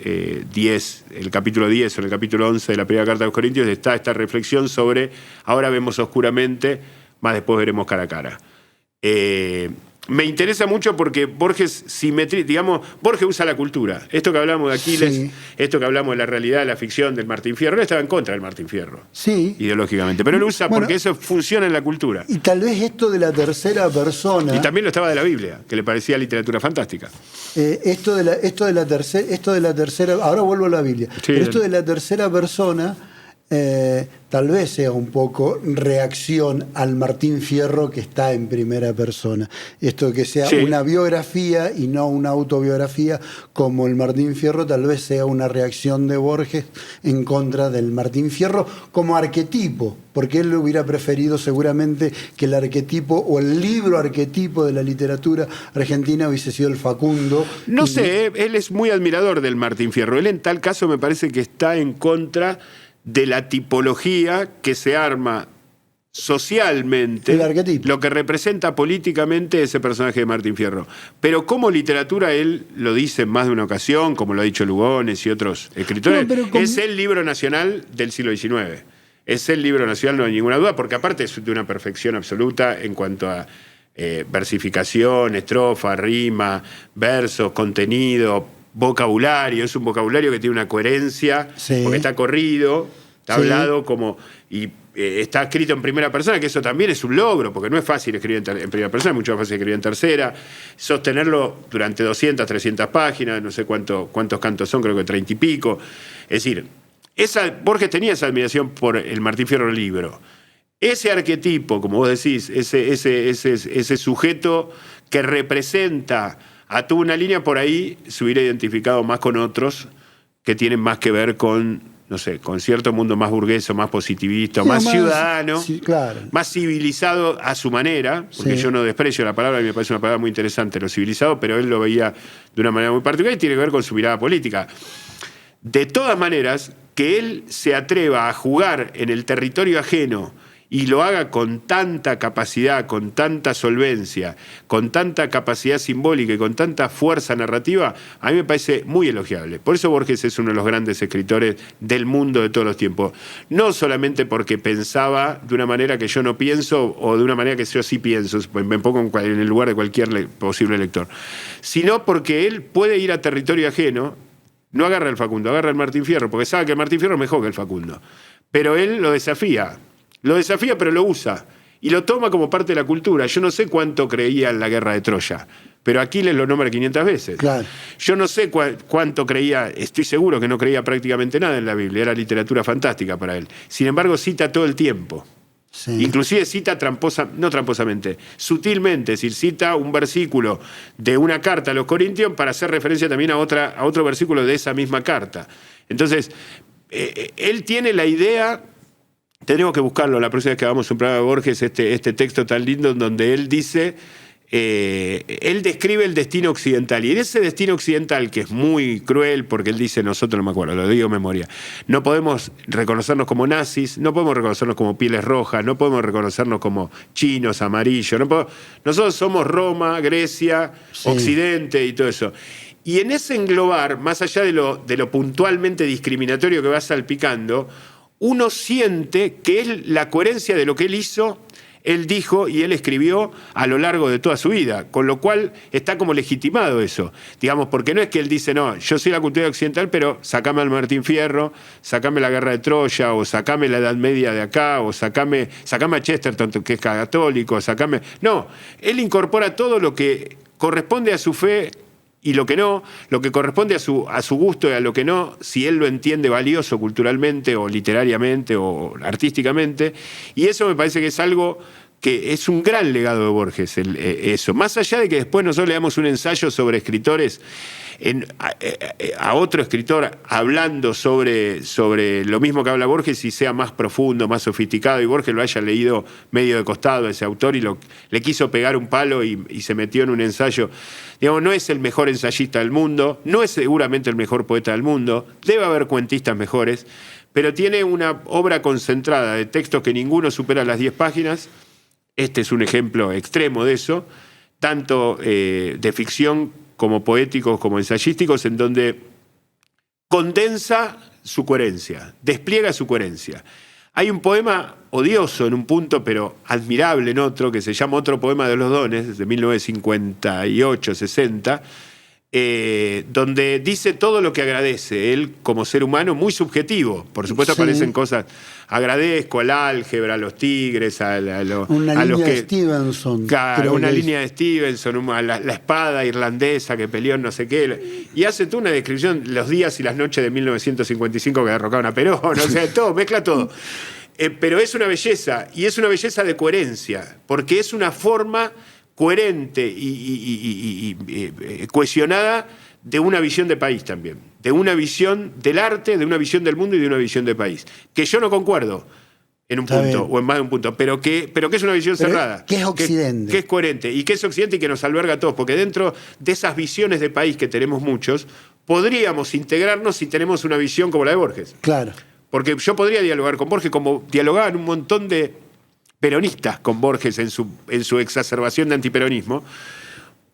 10, el capítulo 10 o el capítulo 11 de la primera carta de los Corintios, está esta reflexión sobre ahora vemos oscuramente, más después veremos cara a cara. Me interesa mucho porque Borges Borges usa la cultura. Esto que hablamos de Aquiles, sí. Esto que hablamos de la realidad, de la ficción, del Martín Fierro, él estaba en contra del Martín Fierro, sí, ideológicamente, pero lo usa porque eso funciona en la cultura. Y tal vez esto de la tercera persona. Y también lo estaba de la Biblia, que le parecía literatura fantástica. Esto de la tercera, ahora vuelvo a la Biblia. Sí, pero esto de la tercera persona tal vez sea un poco reacción al Martín Fierro que está en primera persona. Esto que sea una biografía y no una autobiografía como el Martín Fierro, tal vez sea una reacción de Borges en contra del Martín Fierro como arquetipo, porque él hubiera preferido seguramente que el arquetipo o el libro arquetipo de la literatura argentina hubiese sido el Facundo. No sé, él es muy admirador del Martín Fierro. Él en tal caso me parece que está en contra de la tipología que se arma socialmente, lo que representa políticamente ese personaje de Martín Fierro. Pero como literatura, él lo dice en más de una ocasión, como lo ha dicho Lugones y otros escritores, es el libro nacional del siglo XIX. Es el libro nacional, no hay ninguna duda, porque aparte es de una perfección absoluta en cuanto a versificación, estrofa, rima, versos, contenido, vocabulario. Es un vocabulario que tiene una coherencia, porque está corrido, está hablado como... y está escrito en primera persona, que eso también es un logro, porque no es fácil escribir en primera persona, es mucho más fácil escribir en tercera. Sostenerlo durante 200, 300 páginas, no sé cuántos cantos son, creo que 30 y pico. Es decir, Borges tenía esa admiración por el Martín Fierro del libro. Ese arquetipo, como vos decís, ese sujeto que representa a toda una línea, por ahí se hubiera identificado más con otros que tienen más que ver con, no sé, con cierto mundo más burgués, más positivista, más ciudadano, más civilizado a su manera, porque yo no desprecio la palabra, a mí me parece una palabra muy interesante, lo civilizado, pero él lo veía de una manera muy particular y tiene que ver con su mirada política. De todas maneras, que él se atreva a jugar en el territorio ajeno y lo haga con tanta capacidad, con tanta solvencia, con tanta capacidad simbólica y con tanta fuerza narrativa, a mí me parece muy elogiable. Por eso Borges es uno de los grandes escritores del mundo de todos los tiempos. No solamente porque pensaba de una manera que yo no pienso o de una manera que yo sí pienso, me pongo en el lugar de cualquier posible lector, sino porque él puede ir a territorio ajeno. No agarra el Facundo, agarra el Martín Fierro, porque sabe que el Martín Fierro es mejor que el Facundo. pero él lo desafía. Lo desafía, pero lo usa. Y lo toma como parte de la cultura. Yo no sé cuánto creía en la guerra de Troya, pero Aquiles lo nombra 500 veces. Claro. Yo no sé cuánto creía, estoy seguro que no creía prácticamente nada en la Biblia, era literatura fantástica para él. Sin embargo, cita todo el tiempo. Sí. Inclusive cita no tramposamente, sutilmente, es decir, cita un versículo de una carta a los Corintios para hacer referencia también a otro versículo de esa misma carta. Entonces, él tiene la idea. Tenemos que buscarlo la próxima vez que hagamos un programa de Borges, este texto tan lindo en donde él dice, él describe el destino occidental. Y en ese destino occidental, que es muy cruel, porque él dice, nosotros no me acuerdo, lo digo de memoria, no podemos reconocernos como nazis, no podemos reconocernos como pieles rojas, no podemos reconocernos como chinos, amarillos. Nosotros somos Roma, Grecia, sí, Occidente y todo eso. Y en ese englobar, más allá de lo puntualmente discriminatorio que va salpicando, uno siente que es la coherencia de lo que él hizo, él dijo y él escribió a lo largo de toda su vida, con lo cual está como legitimado eso, digamos, porque no es que él dice, no, yo soy la cultura occidental, pero sacame al Martín Fierro, sacame la guerra de Troya, o sacame la Edad Media de acá, o sacame a Chesterton, que es católico, sacame... No, él incorpora todo lo que corresponde a su fe y lo que no, lo que corresponde a su gusto y a lo que no, si él lo entiende valioso culturalmente o literariamente o artísticamente. Y eso me parece que es algo que es un gran legado de Borges, eso. Más allá de que después nosotros le damos un ensayo sobre escritores, a otro escritor hablando sobre lo mismo que habla Borges y sea más profundo, más sofisticado, y Borges lo haya leído medio de costado a ese autor y le quiso pegar un palo y se metió en un ensayo. Digamos, no es el mejor ensayista del mundo, no es seguramente el mejor poeta del mundo, debe haber cuentistas mejores, pero tiene una obra concentrada de textos que ninguno supera las 10 páginas. Este es un ejemplo extremo de eso, tanto de ficción como poéticos, como ensayísticos, en donde condensa su coherencia, despliega su coherencia. Hay un poema odioso en un punto, pero admirable en otro, que se llama Otro poema de los dones, de 1958-60, donde dice todo lo que agradece, él como ser humano, muy subjetivo. Por supuesto, sí, aparecen cosas, agradezco al álgebra, a los tigres, una línea de Stevenson. Claro, una línea de Stevenson, la espada irlandesa que peleó en no sé qué. Y hace tú una descripción, los días y las noches de 1955 que derrocaron a Perón, o sea, todo, mezcla todo. Pero es una belleza, y es una belleza de coherencia, porque es una forma coherente y cohesionada de una visión de país también, de una visión del arte, de una visión del mundo y de una visión de país, que yo no concuerdo en un punto o en más de un punto, pero que es una visión cerrada. Que es Occidente. Que es coherente, y que es Occidente y que nos alberga a todos, porque dentro de esas visiones de país que tenemos muchos, podríamos integrarnos si tenemos una visión como la de Borges. Claro. Porque yo podría dialogar con Borges como dialogaban un montón de peronistas con Borges en su exacerbación de antiperonismo,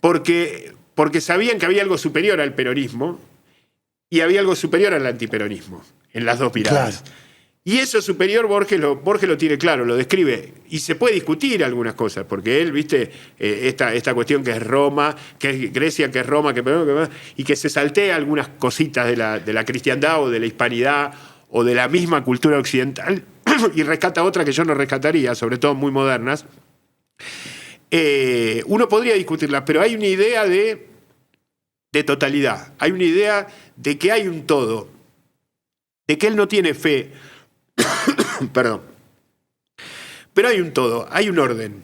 porque sabían que había algo superior al peronismo y había algo superior al antiperonismo en las dos miradas. Claro. Y eso superior Borges lo tiene claro, lo describe, y se puede discutir algunas cosas, porque él, viste, esta cuestión que es Roma, que es Grecia, que es Roma, y que se saltea algunas cositas de la cristiandad o de la hispanidad o de la misma cultura occidental, y rescata otra que yo no rescataría, sobre todo muy modernas. Uno podría discutirlas, pero hay una idea de totalidad, hay una idea de que hay un todo, de que él no tiene fe, perdón, pero hay un todo, hay un orden,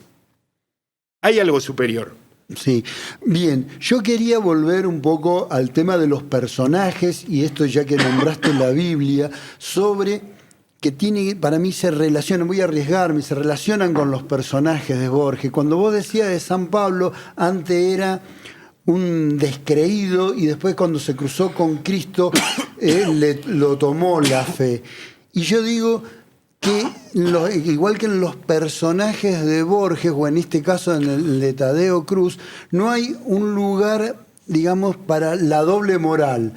hay algo superior. Sí, bien, yo quería volver un poco al tema de los personajes, y esto ya que nombraste la Biblia, sobre que tiene, para mí se relacionan, voy a arriesgarme, se relacionan con los personajes de Borges. Cuando vos decías de San Pablo, antes era un descreído y después cuando se cruzó con Cristo lo tomó la fe. Y yo digo que igual que en los personajes de Borges, o en este caso en el de Tadeo Cruz, no hay un lugar, digamos, para la doble moral.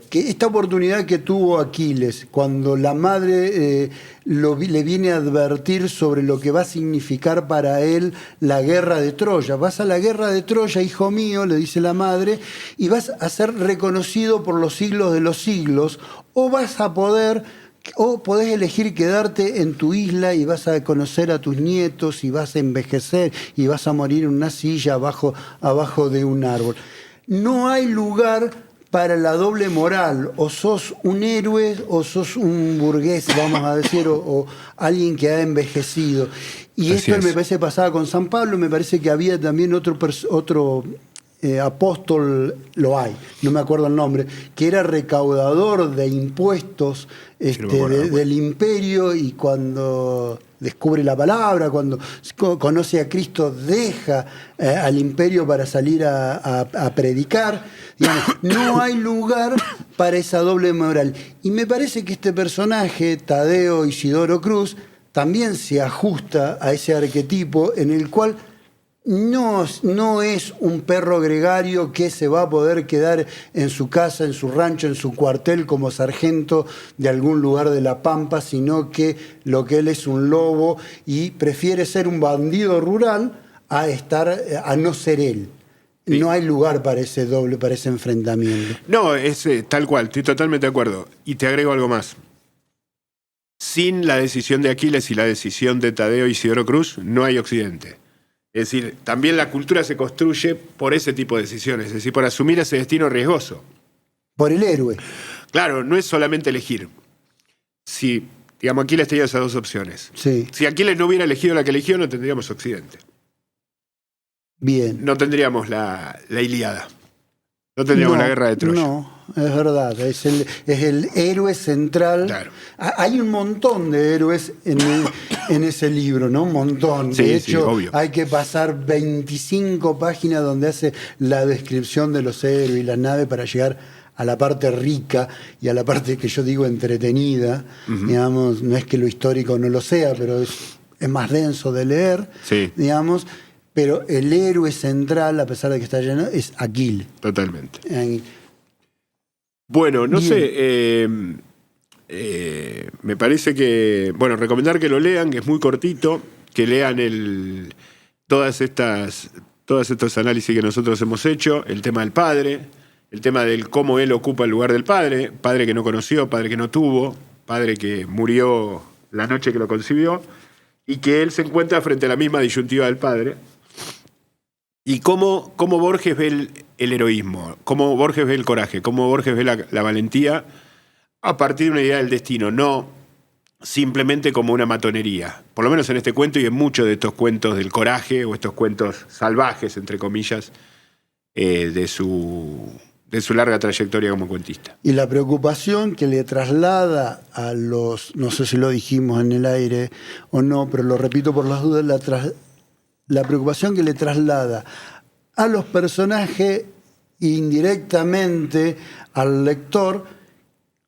Que esta oportunidad que tuvo Aquiles, cuando la madre le viene a advertir sobre lo que va a significar para él la guerra de Troya. Vas a la guerra de Troya, hijo mío, le dice la madre, y vas a ser reconocido por los siglos de los siglos, o vas a poder O podés elegir quedarte en tu isla y vas a conocer a tus nietos y vas a envejecer y vas a morir en una silla abajo de un árbol. No hay lugar para la doble moral. O sos un héroe o sos un burgués, vamos a decir, o alguien que ha envejecido. Y Así esto es. me parece que pasaba con San Pablo, me parece que había también otro apóstol, lo hay, no me acuerdo el nombre, que era recaudador de impuestos del imperio, y cuando descubre la palabra, cuando conoce a Cristo, deja al imperio para salir a predicar. Digamos, no hay lugar para esa doble moral. Y me parece que este personaje, Tadeo Isidoro Cruz, también se ajusta a ese arquetipo en el cual no es un perro gregario que se va a poder quedar en su casa, en su rancho, en su cuartel como sargento de algún lugar de la Pampa, sino que lo que él es un lobo y prefiere ser un bandido rural a no ser él. Sí. No hay lugar para ese enfrentamiento. No, es tal cual, estoy totalmente de acuerdo. Y te agrego algo más. Sin la decisión de Aquiles y la decisión de Tadeo Isidoro Cruz, no hay Occidente. Es decir, también la cultura se construye por ese tipo de decisiones, es decir, por asumir ese destino riesgoso. Por el héroe. Claro, no es solamente elegir. Si, digamos, Aquiles tenía esas dos opciones. Sí. Si Aquiles no hubiera elegido la que eligió, no tendríamos Occidente. Bien. No tendríamos la Ilíada. No tendríamos la guerra de Troya. No, es verdad. Es el héroe central. Claro. Hay un montón de héroes en ese libro, ¿no? Un montón. Sí, de hecho, sí, obvio. Hay que pasar 25 páginas donde hace la descripción de los héroes y las naves para llegar a la parte rica y a la parte que yo digo entretenida. Digamos, no es que lo histórico no lo sea, pero es más denso de leer, sí. Digamos. Pero el héroe central, a pesar de que está lleno, es Aquiles. Totalmente. Bueno, no sé, me parece que, bueno, recomendar que lo lean, que es muy cortito, que lean todos estos análisis que nosotros hemos hecho, el tema del padre, el tema del cómo él ocupa el lugar del padre que no conoció, padre que no tuvo, padre que murió la noche que lo concibió, y que él se encuentra frente a la misma disyuntiva del padre. Y cómo Borges ve el heroísmo, cómo Borges ve el coraje, cómo Borges ve la valentía a partir de una idea del destino, no simplemente como una matonería. Por lo menos en este cuento y en muchos de estos cuentos del coraje o estos cuentos salvajes, entre comillas, de su larga trayectoria como cuentista. Y la preocupación que le traslada a los, no sé si lo dijimos en el aire o no, pero lo repito por las dudas, la preocupación que le traslada a los personajes indirectamente al lector,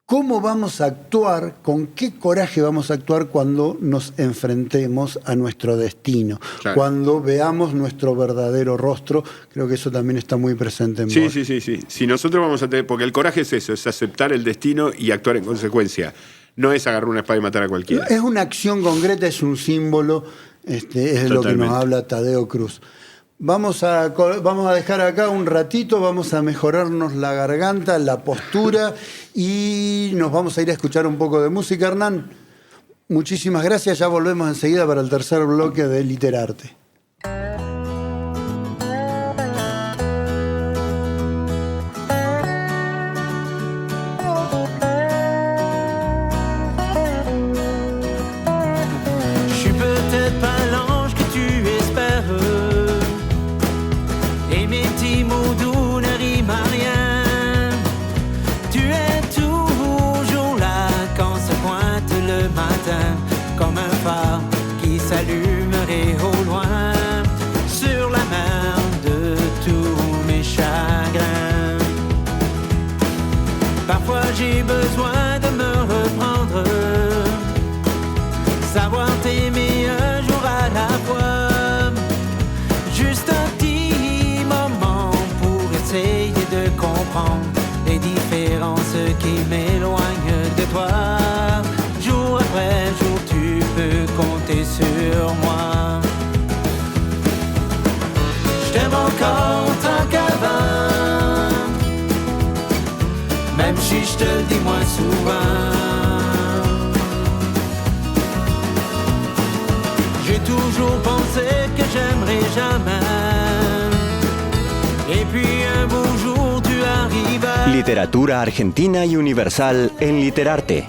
cómo vamos a actuar, con qué coraje vamos a actuar cuando nos enfrentemos a nuestro destino, claro. Cuando veamos nuestro verdadero rostro. Creo que eso también está muy presente en vos. Sí. Si nosotros vamos a tener, porque el coraje es eso, es aceptar el destino y actuar en consecuencia. No es agarrar una espada y matar a cualquiera. Es una acción concreta, es un símbolo. Es lo que nos habla Tadeo Cruz. Vamos a dejar acá un ratito, vamos a mejorarnos la garganta, la postura y nos vamos a ir a escuchar un poco de música. Hernán, muchísimas gracias. Ya volvemos enseguida para el tercer bloque de Literarte. Comme un phare qui s'allumerait au loin sur la mer de tous mes chagrins. Parfois j'ai besoin de me reprendre, savoir t'aimer un jour à la fois, juste un petit moment pour essayer de comprendre les différences qui m'éloignent de toi. Jour après jour, tu peux compter sur moi. Je t'aime encore autant qu'avant, même si je te le dis moins souvent. toujours pensé que j'aimerais jamais. Et puis un beau jour tu arrivas. Literatura argentina y universal en Literarte.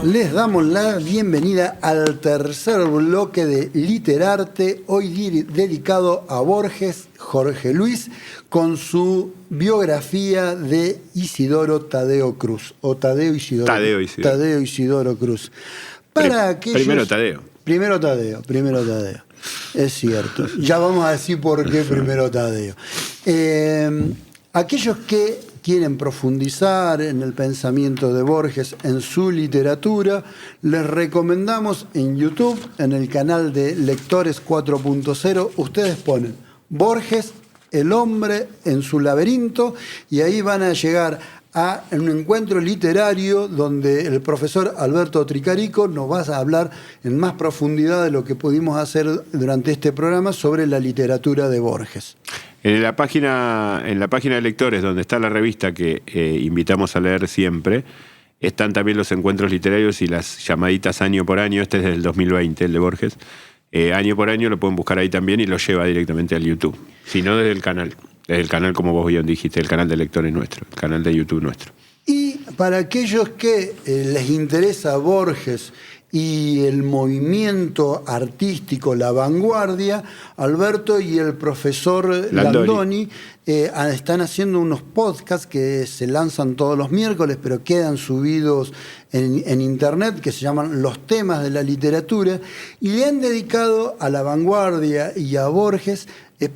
Les damos la bienvenida al tercer bloque de Literarte, hoy dedicado a Borges, Jorge Luis, con su biografía de Isidoro Tadeo Cruz, o Tadeo Isidoro Cruz. Para aquellos... Primero Tadeo. Es cierto. Ya vamos a decir por qué primero Tadeo. Aquellos que quieren profundizar en el pensamiento de Borges, en su literatura, les recomendamos en YouTube, en el canal de Lectores 4.0, ustedes ponen Borges, el hombre en su laberinto, y ahí van a llegar a un encuentro literario donde el profesor Alberto Tricarico nos va a hablar en más profundidad de lo que pudimos hacer durante este programa sobre la literatura de Borges. En la página de lectores, donde está la revista que invitamos a leer siempre, están también los encuentros literarios y las llamaditas año por año. Este es del 2020, el de Borges. Año por año lo pueden buscar ahí también y lo lleva directamente al YouTube. Si no, desde el canal. Desde el canal, como vos bien dijiste, el canal de lectores nuestro, el canal de YouTube nuestro. Y para aquellos que les interesa Borges y el movimiento artístico, la vanguardia, Alberto y el profesor Landoni están haciendo unos podcasts que se lanzan todos los miércoles, pero quedan subidos en internet, que se llaman Los temas de la literatura, y le han dedicado a la vanguardia y a Borges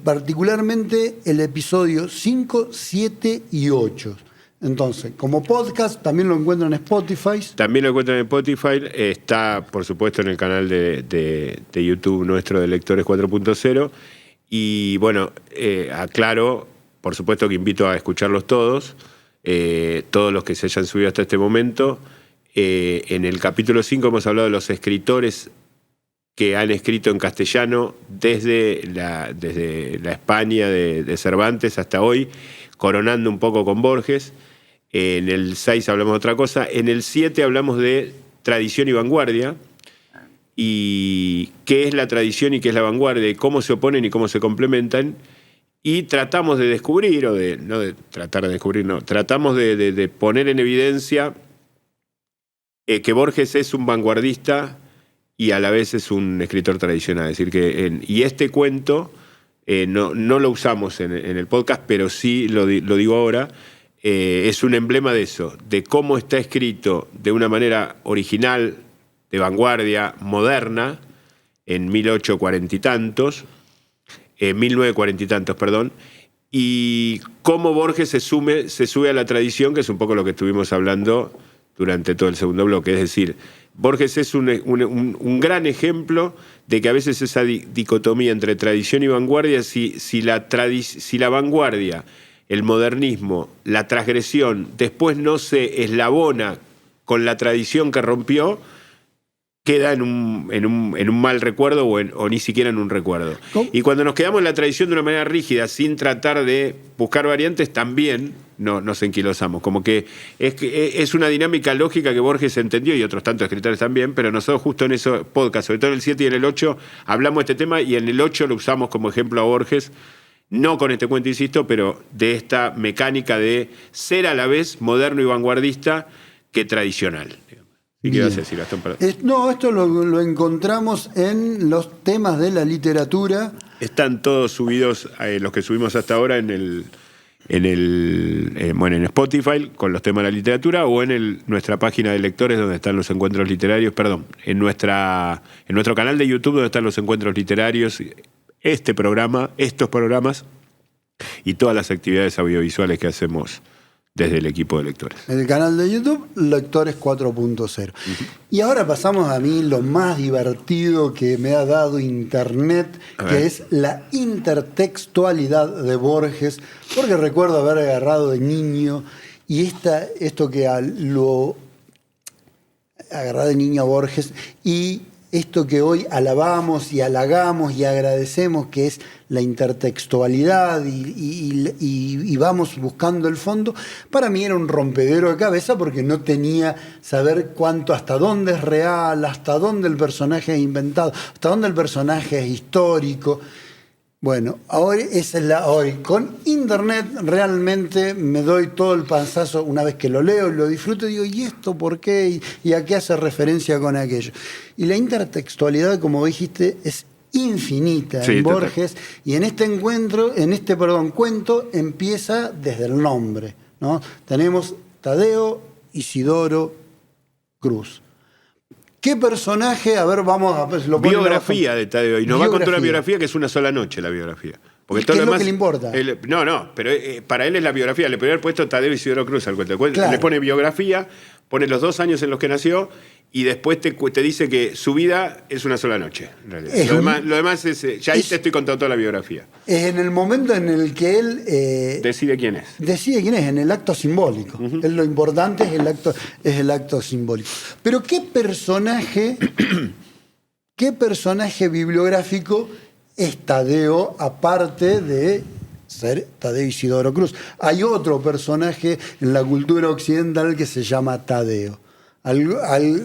particularmente el episodio 5, 7 y 8. Entonces, como podcast, también lo encuentran en Spotify. También lo encuentran en Spotify. Está, por supuesto, en el canal de YouTube nuestro de Lectores 4.0. Y bueno, aclaro, por supuesto que invito a escucharlos todos los que se hayan subido hasta este momento. En el capítulo 5 hemos hablado de los escritores que han escrito en castellano desde la España de Cervantes hasta hoy, coronando un poco con Borges. En el 6 hablamos de otra cosa. En el 7 hablamos de tradición y vanguardia. Y qué es la tradición y qué es la vanguardia, y cómo se oponen y cómo se complementan. Y tratamos de descubrir, tratamos de poner en evidencia que Borges es un vanguardista y a la vez es un escritor tradicional. Es decir, y este cuento no lo usamos en el podcast, pero sí lo digo ahora. Es un emblema de eso, de cómo está escrito de una manera original, de vanguardia, moderna, en 1940 y tantos, y cómo Borges se sube a la tradición, que es un poco lo que estuvimos hablando durante todo el segundo bloque. Es decir, Borges es un gran ejemplo de que a veces esa dicotomía entre tradición y vanguardia, si la vanguardia, el modernismo, la transgresión, después no se eslabona con la tradición que rompió, queda en un mal recuerdo o ni siquiera en un recuerdo. ¿Cómo? Y cuando nos quedamos en la tradición de una manera rígida, sin tratar de buscar variantes, también nos enquilosamos. Como que es una dinámica lógica que Borges entendió, y otros tantos escritores también, pero nosotros justo en esos podcasts, sobre todo en el 7 y en el 8, hablamos de este tema, y en el 8 lo usamos como ejemplo a Borges, no con este cuento, insisto, pero de esta mecánica de ser a la vez moderno y vanguardista que tradicional. ¿Y qué vas a decir, Gastón? No, esto lo encontramos en los temas de la literatura. Están todos subidos, los que subimos hasta ahora, en Spotify, con los temas de la literatura, o en nuestra página de lectores, donde están los encuentros literarios, en nuestro canal de YouTube, donde están los encuentros literarios, estos programas y todas las actividades audiovisuales que hacemos desde el equipo de lectores. El canal de YouTube, Lectores 4.0. Y ahora pasamos a mí lo más divertido que me ha dado Internet, que es la intertextualidad de Borges, porque recuerdo haber agarrado de niño, y esto que lo agarré de niño a Borges, y esto que hoy alabamos y halagamos y agradecemos, que es la intertextualidad y vamos buscando el fondo, para mí era un rompedero de cabeza porque no tenía saber hasta dónde es real, hasta dónde el personaje es inventado, hasta dónde el personaje es histórico. Bueno, ahora esa es hoy. Con Internet realmente me doy todo el panzazo una vez que lo leo, lo disfruto y digo, ¿y esto por qué? ¿Y a qué hace referencia con aquello? Y la intertextualidad, como dijiste, es infinita en Borges, y en este cuento empieza desde el nombre, ¿no? Tenemos Tadeo Isidoro Cruz. ¿Qué personaje? A ver, vamos a ver. Biografía de Tadeo. Y nos va a contar una biografía que es una sola noche, la biografía. Porque todo ¿Qué es lo demás, lo que le importa? Pero para él es la biografía. Le podría haber puesto Tadeo Isidoro Cruz al cuento. Claro. Le pone biografía, pone los 2 años en los que nació y después te dice que su vida es una sola noche. En realidad. Lo demás es. Ya ahí te estoy contando toda la biografía. Es en el momento en el que él. Decide quién es. Decide quién es, en el acto simbólico. Lo importante es el acto simbólico. Pero ¿qué personaje bibliográfico es Tadeo, aparte de ser Tadeo Isidoro Cruz? Hay otro personaje en la cultura occidental que se llama Tadeo.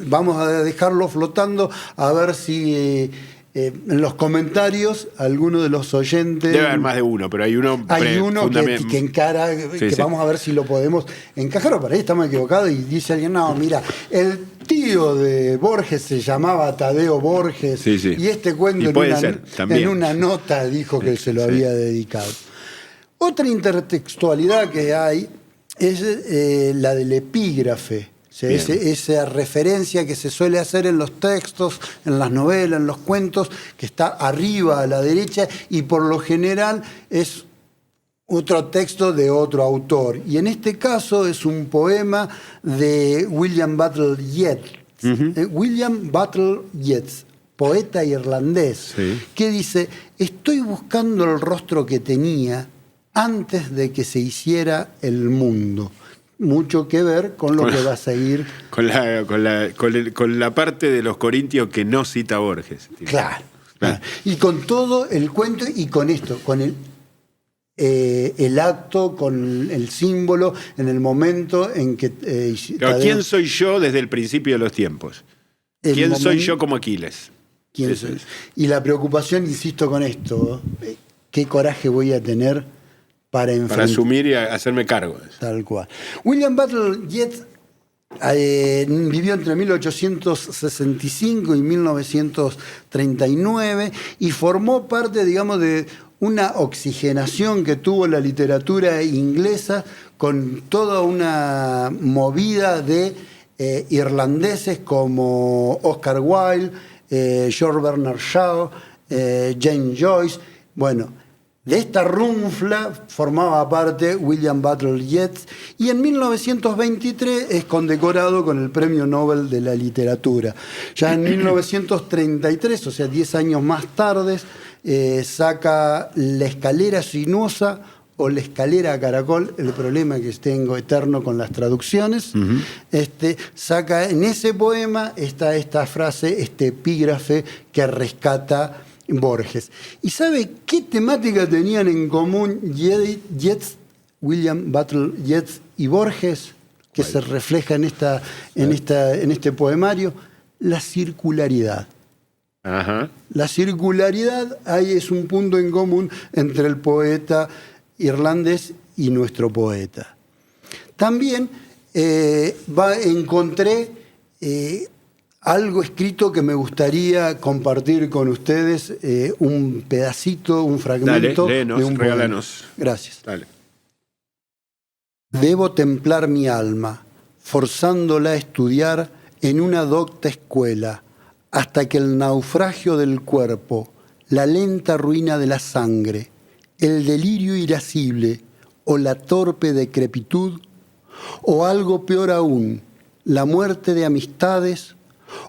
Vamos a dejarlo flotando a ver si en los comentarios alguno de los oyentes... Debe haber más de uno, pero hay uno que encara, sí. Vamos a ver si lo podemos encajar, o por ahí estamos equivocados y dice alguien, no, mira, el tío de Borges se llamaba Tadeo Borges, y este cuento en una nota dijo que él se lo había dedicado. Otra intertextualidad que hay es la del epígrafe. Esa referencia que se suele hacer en los textos, en las novelas, en los cuentos, que está arriba a la derecha y por lo general es otro texto de otro autor. Y en este caso es un poema de William Butler Yeats. William Butler Yeats, poeta irlandés, que dice: estoy buscando el rostro que tenía antes de que se hiciera el mundo. Mucho que ver con lo que va a seguir. Con la parte de los corintios que no cita Borges. Claro. Y con todo el cuento y con esto, con el acto, con el símbolo, en el momento en que... ¿Quién soy yo desde el principio de los tiempos? ¿Quién soy yo como Aquiles? ¿Quién soy? Y la preocupación, insisto con esto, ¿qué coraje voy a tener para asumir y hacerme cargo? Tal cual. William Butler Yeats vivió entre 1865 y 1939 y formó parte, digamos, de una oxigenación que tuvo la literatura inglesa con toda una movida de irlandeses como Oscar Wilde, George Bernard Shaw, James Joyce. Bueno, de esta runfla formaba parte William Butler Yeats y en 1923 es condecorado con el Premio Nobel de la Literatura. Ya en 1933, o sea, 10 años más tarde, saca La escalera sinuosa o La escalera a caracol, el problema que tengo eterno con las traducciones. Saca en ese poema esta frase, este epígrafe que rescata Borges. ¿Y sabe qué temática tenían en común William Butler Yeats y Borges, que se refleja en este poemario? La circularidad. Ajá. La circularidad ahí es un punto en común entre el poeta irlandés y nuestro poeta. También encontré algo escrito que me gustaría compartir con ustedes, un pedacito, un fragmento. Dale, léenos, de un regálanos. Poema. Gracias. Dale. Debo templar mi alma, forzándola a estudiar en una docta escuela, hasta que el naufragio del cuerpo, la lenta ruina de la sangre, el delirio irascible o la torpe decrepitud, o algo peor aún, la muerte de amistades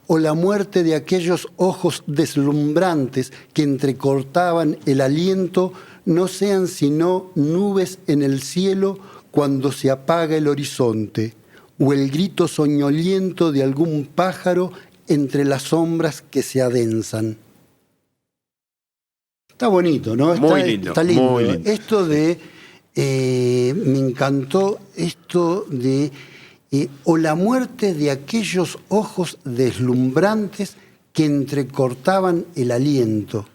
o la muerte de aquellos ojos deslumbrantes que entrecortaban el aliento, no sean sino nubes en el cielo cuando se apaga el horizonte, o el grito soñoliento de algún pájaro entre las sombras que se adensan. Está bonito, ¿no? Muy lindo, está lindo. muy lindo. Esto de... me encantó esto de... o la muerte de aquellos ojos deslumbrantes que entrecortaban el aliento.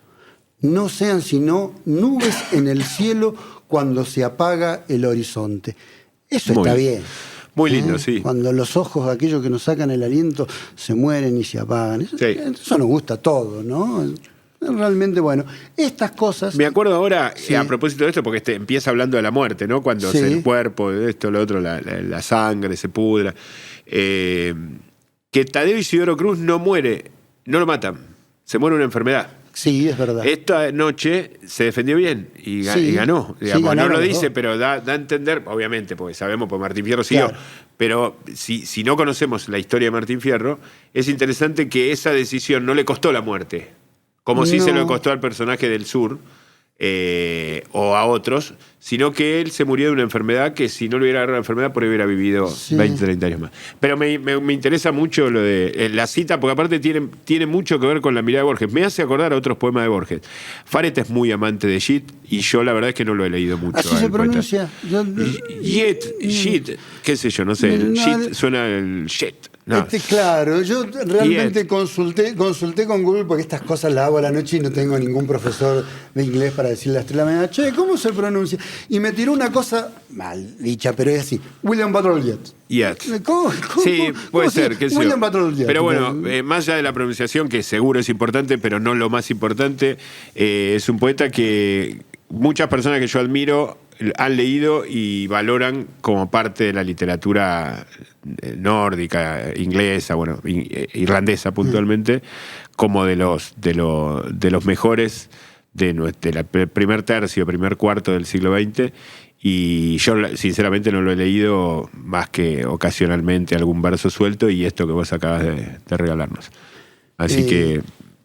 No sean sino nubes en el cielo cuando se apaga el horizonte. Eso está bien. Muy lindo, sí. Cuando los ojos, aquellos que nos sacan el aliento, se mueren y se apagan. Eso nos gusta a todos, ¿no? Realmente bueno. Estas cosas... Me acuerdo ahora, a propósito de esto, porque empieza hablando de la muerte, ¿no? Cuando el cuerpo, esto, lo otro, la sangre se pudra. Que Tadeo Isidoro Cruz no muere, no lo matan, se muere una enfermedad. Sí, es verdad. Esta noche se defendió bien y ganó. Digamos. No lo dice, pero da a entender, obviamente, porque sabemos, porque Martín Fierro siguió. Claro. Pero si no conocemos la historia de Martín Fierro, es interesante que esa decisión no le costó la muerte. Como si se lo costó al personaje del sur o a otros, sino que él se murió de una enfermedad que si no le hubiera agarrado la enfermedad, por ahí hubiera vivido 20, 30 años más. Pero me interesa mucho lo de la cita, porque aparte tiene mucho que ver con la mirada de Borges. Me hace acordar a otros poemas de Borges. Faret es muy amante de Yeats y yo la verdad es que no lo he leído mucho. Así se pronuncia. Yeats, qué sé yo, no sé. Yeats suena el shit. No. Claro, yo realmente consulté con Google porque estas cosas las hago a la noche y no tengo ningún profesor de inglés para decirle a las 3 de la mañana, che, ¿cómo se pronuncia? Y me tiró una cosa mal dicha, pero es así, William Butler Yeats. ¿Cómo? Sí, puede ser. William Butler Yeats. Pero bueno, más allá de la pronunciación, que seguro es importante, pero no lo más importante, es un poeta que muchas personas que yo admiro han leído y valoran como parte de la literatura nórdica, inglesa, bueno, irlandesa puntualmente, como de los mejores del primer tercio, primer cuarto del siglo XX. Y yo sinceramente no lo he leído más que ocasionalmente algún verso suelto y esto que vos acabas de regalarnos. Así que...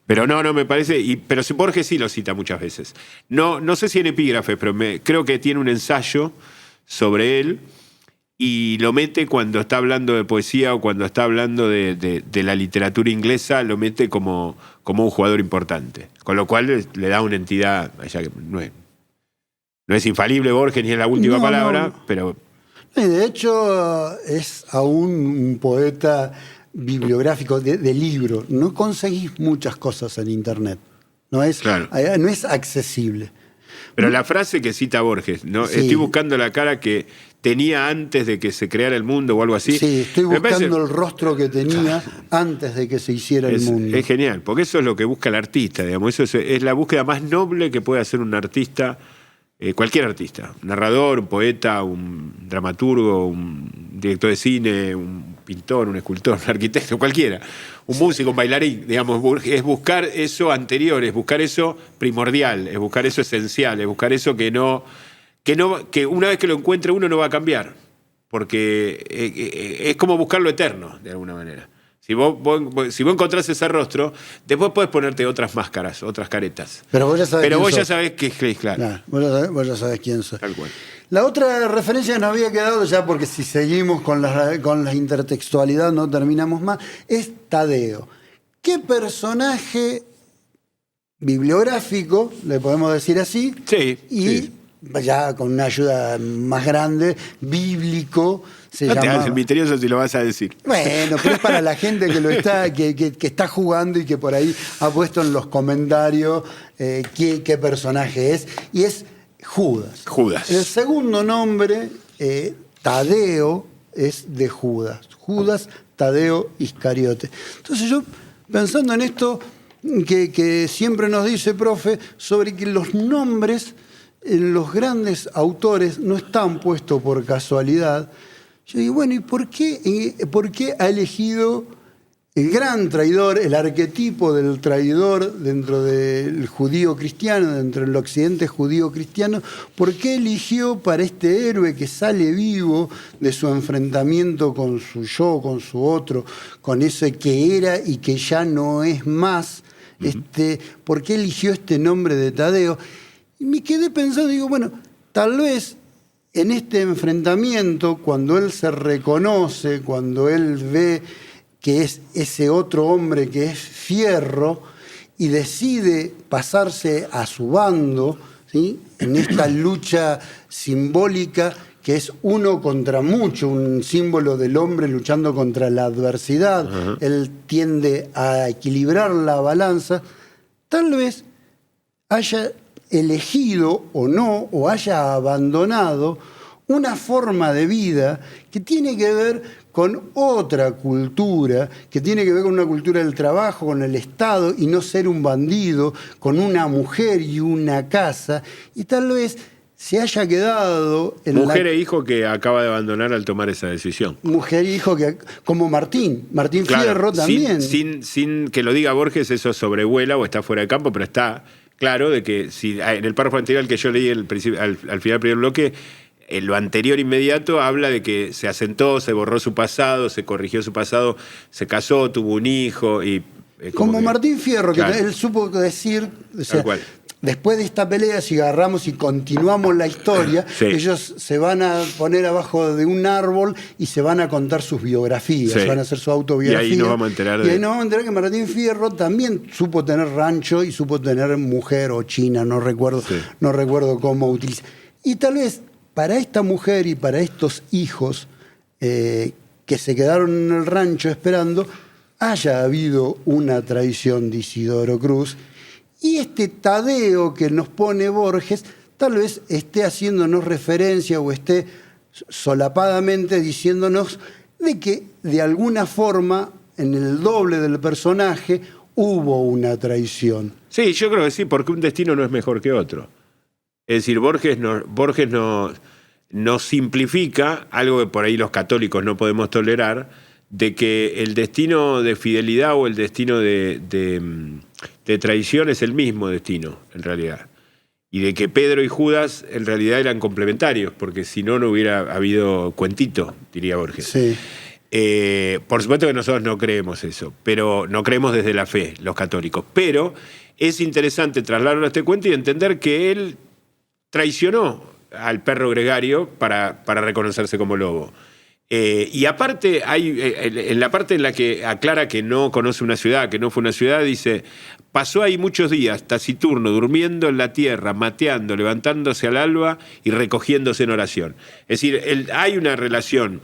Pero no me parece... pero Borges sí lo cita muchas veces. No sé si en epígrafes, pero creo que tiene un ensayo sobre él y lo mete cuando está hablando de poesía o cuando está hablando de la literatura inglesa, lo mete como un jugador importante. Con lo cual le da una entidad... Ya que no es infalible Borges ni es la última palabra, pero... De hecho, es aún un poeta... bibliográfico de libro. No conseguís muchas cosas en internet. No es accesible. Pero la frase que cita Borges, ¿no? Estoy buscando la cara que tenía antes de que se creara el mundo o algo así. Sí, estoy buscando el rostro que tenía antes de que se hiciera el mundo. Es genial, porque eso es lo que busca el artista, digamos. Eso es la búsqueda más noble que puede hacer un artista, cualquier artista. Un narrador, un poeta, un dramaturgo, un director de cine, un pintor, un escultor, un arquitecto, cualquiera. Un músico, un bailarín, digamos, es buscar eso anterior, es buscar eso primordial, es buscar eso esencial, es buscar eso que una vez que lo encuentre uno no va a cambiar. Porque es como buscar lo eterno, de alguna manera. Si vos encontrás ese rostro, después podés ponerte otras máscaras, otras caretas. Pero vos ya sabés que es claro. Vos ya sabés quién sos. Tal cual. La otra referencia que nos había quedado ya, porque si seguimos con la intertextualidad no terminamos más, es Tadeo. ¿Qué personaje bibliográfico, le podemos decir así? Sí. Y ya con una ayuda más grande, bíblico. No te hagas el misterioso si lo vas a decir. Bueno, pero es para la gente que está jugando y que por ahí ha puesto en los comentarios qué personaje es. Y es Judas. El segundo nombre, Tadeo, es de Judas. Judas Tadeo Iscariote. Entonces yo, pensando en esto que siempre nos dice, profe, sobre que los nombres en los grandes autores no están puestos por casualidad, yo digo, bueno, ¿y por qué ha elegido el gran traidor, el arquetipo del traidor dentro del judío cristiano, dentro del occidente judío cristiano? ¿Por qué eligió para este héroe que sale vivo de su enfrentamiento con su yo, con su otro, con ese que era y que ya no es más? ¿Por qué eligió este nombre de Tadeo? Y me quedé pensando, digo, bueno, tal vez en este enfrentamiento, cuando él se reconoce, cuando él ve que es ese otro hombre que es Fierro, y decide pasarse a su bando, ¿sí?, en esta lucha simbólica que es uno contra mucho, un símbolo del hombre luchando contra la adversidad. Uh-huh. Él tiende a equilibrar la balanza. Tal vez haya elegido o no, o haya abandonado una forma de vida que tiene que ver con otra cultura, que tiene que ver con una cultura del trabajo, con el Estado, y no ser un bandido, con una mujer y una casa, y tal vez se haya quedado en mujer e hijo que acaba de abandonar al tomar esa decisión. Mujer e hijo que, como Martín claro, Fierro también. Sin que lo diga Borges, eso sobrevuela o está fuera de campo, pero está claro de que si en el párrafo anterior al que yo leí al final del primer bloque, lo anterior inmediato habla de que se asentó, se borró su pasado, se corrigió su pasado, se casó, tuvo un hijo y... Como Martín Fierro, claro, que él supo decir... O sea, después de esta pelea, si agarramos y continuamos la historia, sí, ellos se van a poner abajo de un árbol y se van a contar sus biografías, sí, van a hacer su autobiografía. Y ahí nos vamos a enterar y ahí nos vamos a enterar que Martín Fierro también supo tener rancho y supo tener mujer o china, no recuerdo cómo utiliza. Y tal vez para esta mujer y para estos hijos que se quedaron en el rancho esperando, haya habido una traición de Isidoro Cruz. Y este Tadeo que nos pone Borges tal vez esté haciéndonos referencia o esté solapadamente diciéndonos de que de alguna forma en el doble del personaje hubo una traición. Sí, yo creo que sí, porque un destino no es mejor que otro. Es decir, Borges no simplifica algo que por ahí los católicos no podemos tolerar, de que el destino de fidelidad o el destino de traición es el mismo destino, en realidad. Y de que Pedro y Judas en realidad eran complementarios, porque si no, no hubiera habido cuentito, diría Borges. Sí. Por supuesto que nosotros no creemos eso, pero no creemos desde la fe, los católicos. Pero es interesante trasladarlo a este cuento y entender que él traicionó al perro gregario para reconocerse como lobo. Y aparte, en la parte en la que aclara que no conoce una ciudad, que no fue una ciudad, dice, pasó ahí muchos días, taciturno, durmiendo en la tierra, mateando, levantándose al alba y recogiéndose en oración. Es decir, hay una relación.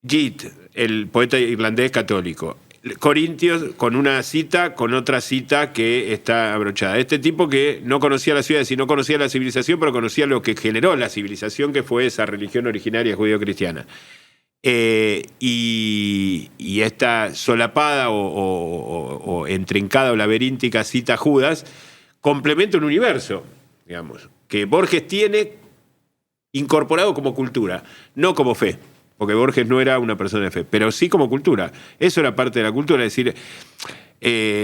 Yeats, el poeta irlandés católico, Corintios con una cita, con otra cita que está abrochada. Este tipo que no conocía la ciudad, sino conocía la civilización, pero conocía lo que generó la civilización, que fue esa religión originaria judío-cristiana. Y esta solapada o entrincada o laberíntica cita Judas complementa un universo, digamos, que Borges tiene incorporado como cultura, no como fe. Porque Borges no era una persona de fe, pero sí como cultura. Eso era parte de la cultura, es decir,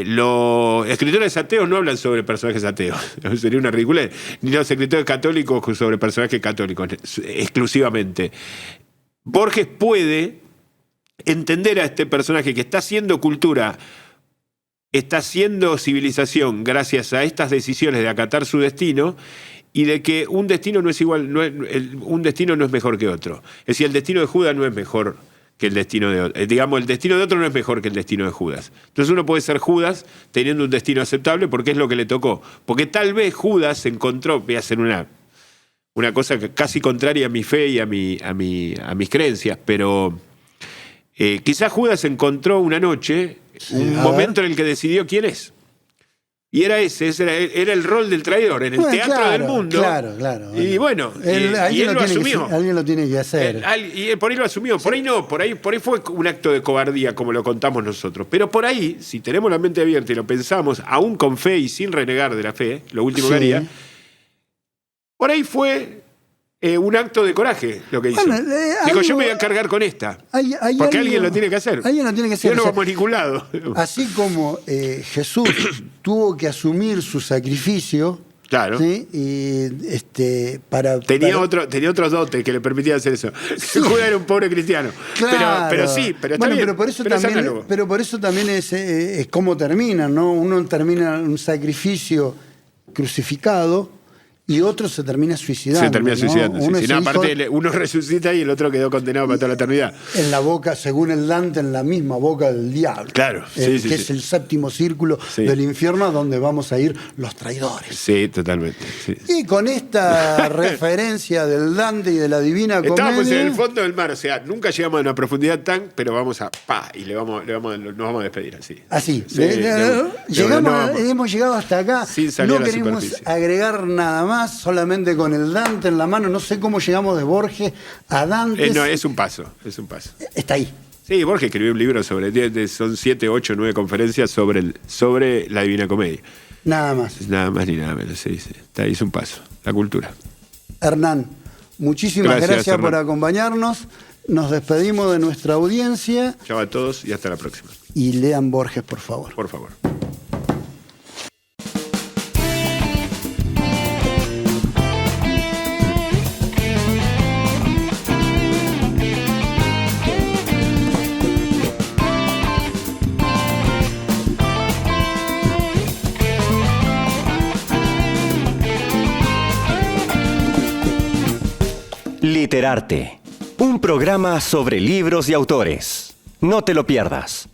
los escritores ateos no hablan sobre personajes ateos, sería una ridiculez, ni los escritores católicos sobre personajes católicos, exclusivamente. Borges puede entender a este personaje que está haciendo cultura, está haciendo civilización gracias a estas decisiones de acatar su destino, y de que un destino no es igual, un destino no es mejor que otro. Es decir, el destino de Judas no es mejor que el destino de otro. Digamos, el destino de otro no es mejor que el destino de Judas. Entonces uno puede ser Judas teniendo un destino aceptable porque es lo que le tocó. Porque tal vez Judas se encontró, voy a hacer una cosa casi contraria a mi fe y a mis creencias, pero quizás Judas encontró una noche, un momento en el que decidió quién es. Y era era el rol del traidor en el teatro del mundo. Claro. Y bueno, y él lo asumió. Alguien lo tiene que hacer. Y por ahí lo asumió. Por ahí no, por ahí fue un acto de cobardía, como lo contamos nosotros. Pero por ahí, si tenemos la mente abierta y lo pensamos, aún con fe y sin renegar de la fe, lo último que haría, por ahí fue un acto de coraje lo que hizo. Bueno, dijo, yo me voy a cargar con esta. Porque alguien lo tiene que hacer. Alguien lo tiene que hacer. Yo no vamos a ningún lado. Así como Jesús tuvo que asumir su sacrificio. Claro. ¿Sí? Y tenía otros dotes que le permitían hacer eso. Sí. Judas era un pobre cristiano. Claro. Pero está bien. Pero por eso también es cómo termina, ¿no? Uno termina un sacrificio crucificado y otro se termina suicidando. Se termina suicidando. Uno Sí. se No, hizo aparte, uno resucita y el otro quedó condenado para toda la eternidad. en la boca, según el Dante, en la misma boca del diablo. Claro, que es el séptimo círculo del infierno, donde vamos a ir los traidores. Sí, totalmente. Sí. Y con esta referencia del Dante y de la Divina Comedia... Estábamos en el fondo del mar, o sea, nunca llegamos a una profundidad tan, pero vamos a y nos vamos a despedir así. Así. Sí, Hemos llegado hasta acá. Sin salir no a la queremos superficie. agregar nada más, solamente con el Dante en la mano. No sé cómo llegamos de Borges a Dante. No, es un paso. Está ahí. Sí, Borges escribió un libro son 7, 8, 9 conferencias sobre la Divina Comedia. Nada más. Nada más ni nada menos, sí. Está ahí, es un paso. La cultura. Hernán, muchísimas gracias Hernán, por acompañarnos. Nos despedimos de nuestra audiencia. Chao a todos y hasta la próxima. Y lean Borges, por favor. Por favor. Literarte, un programa sobre libros y autores. No te lo pierdas.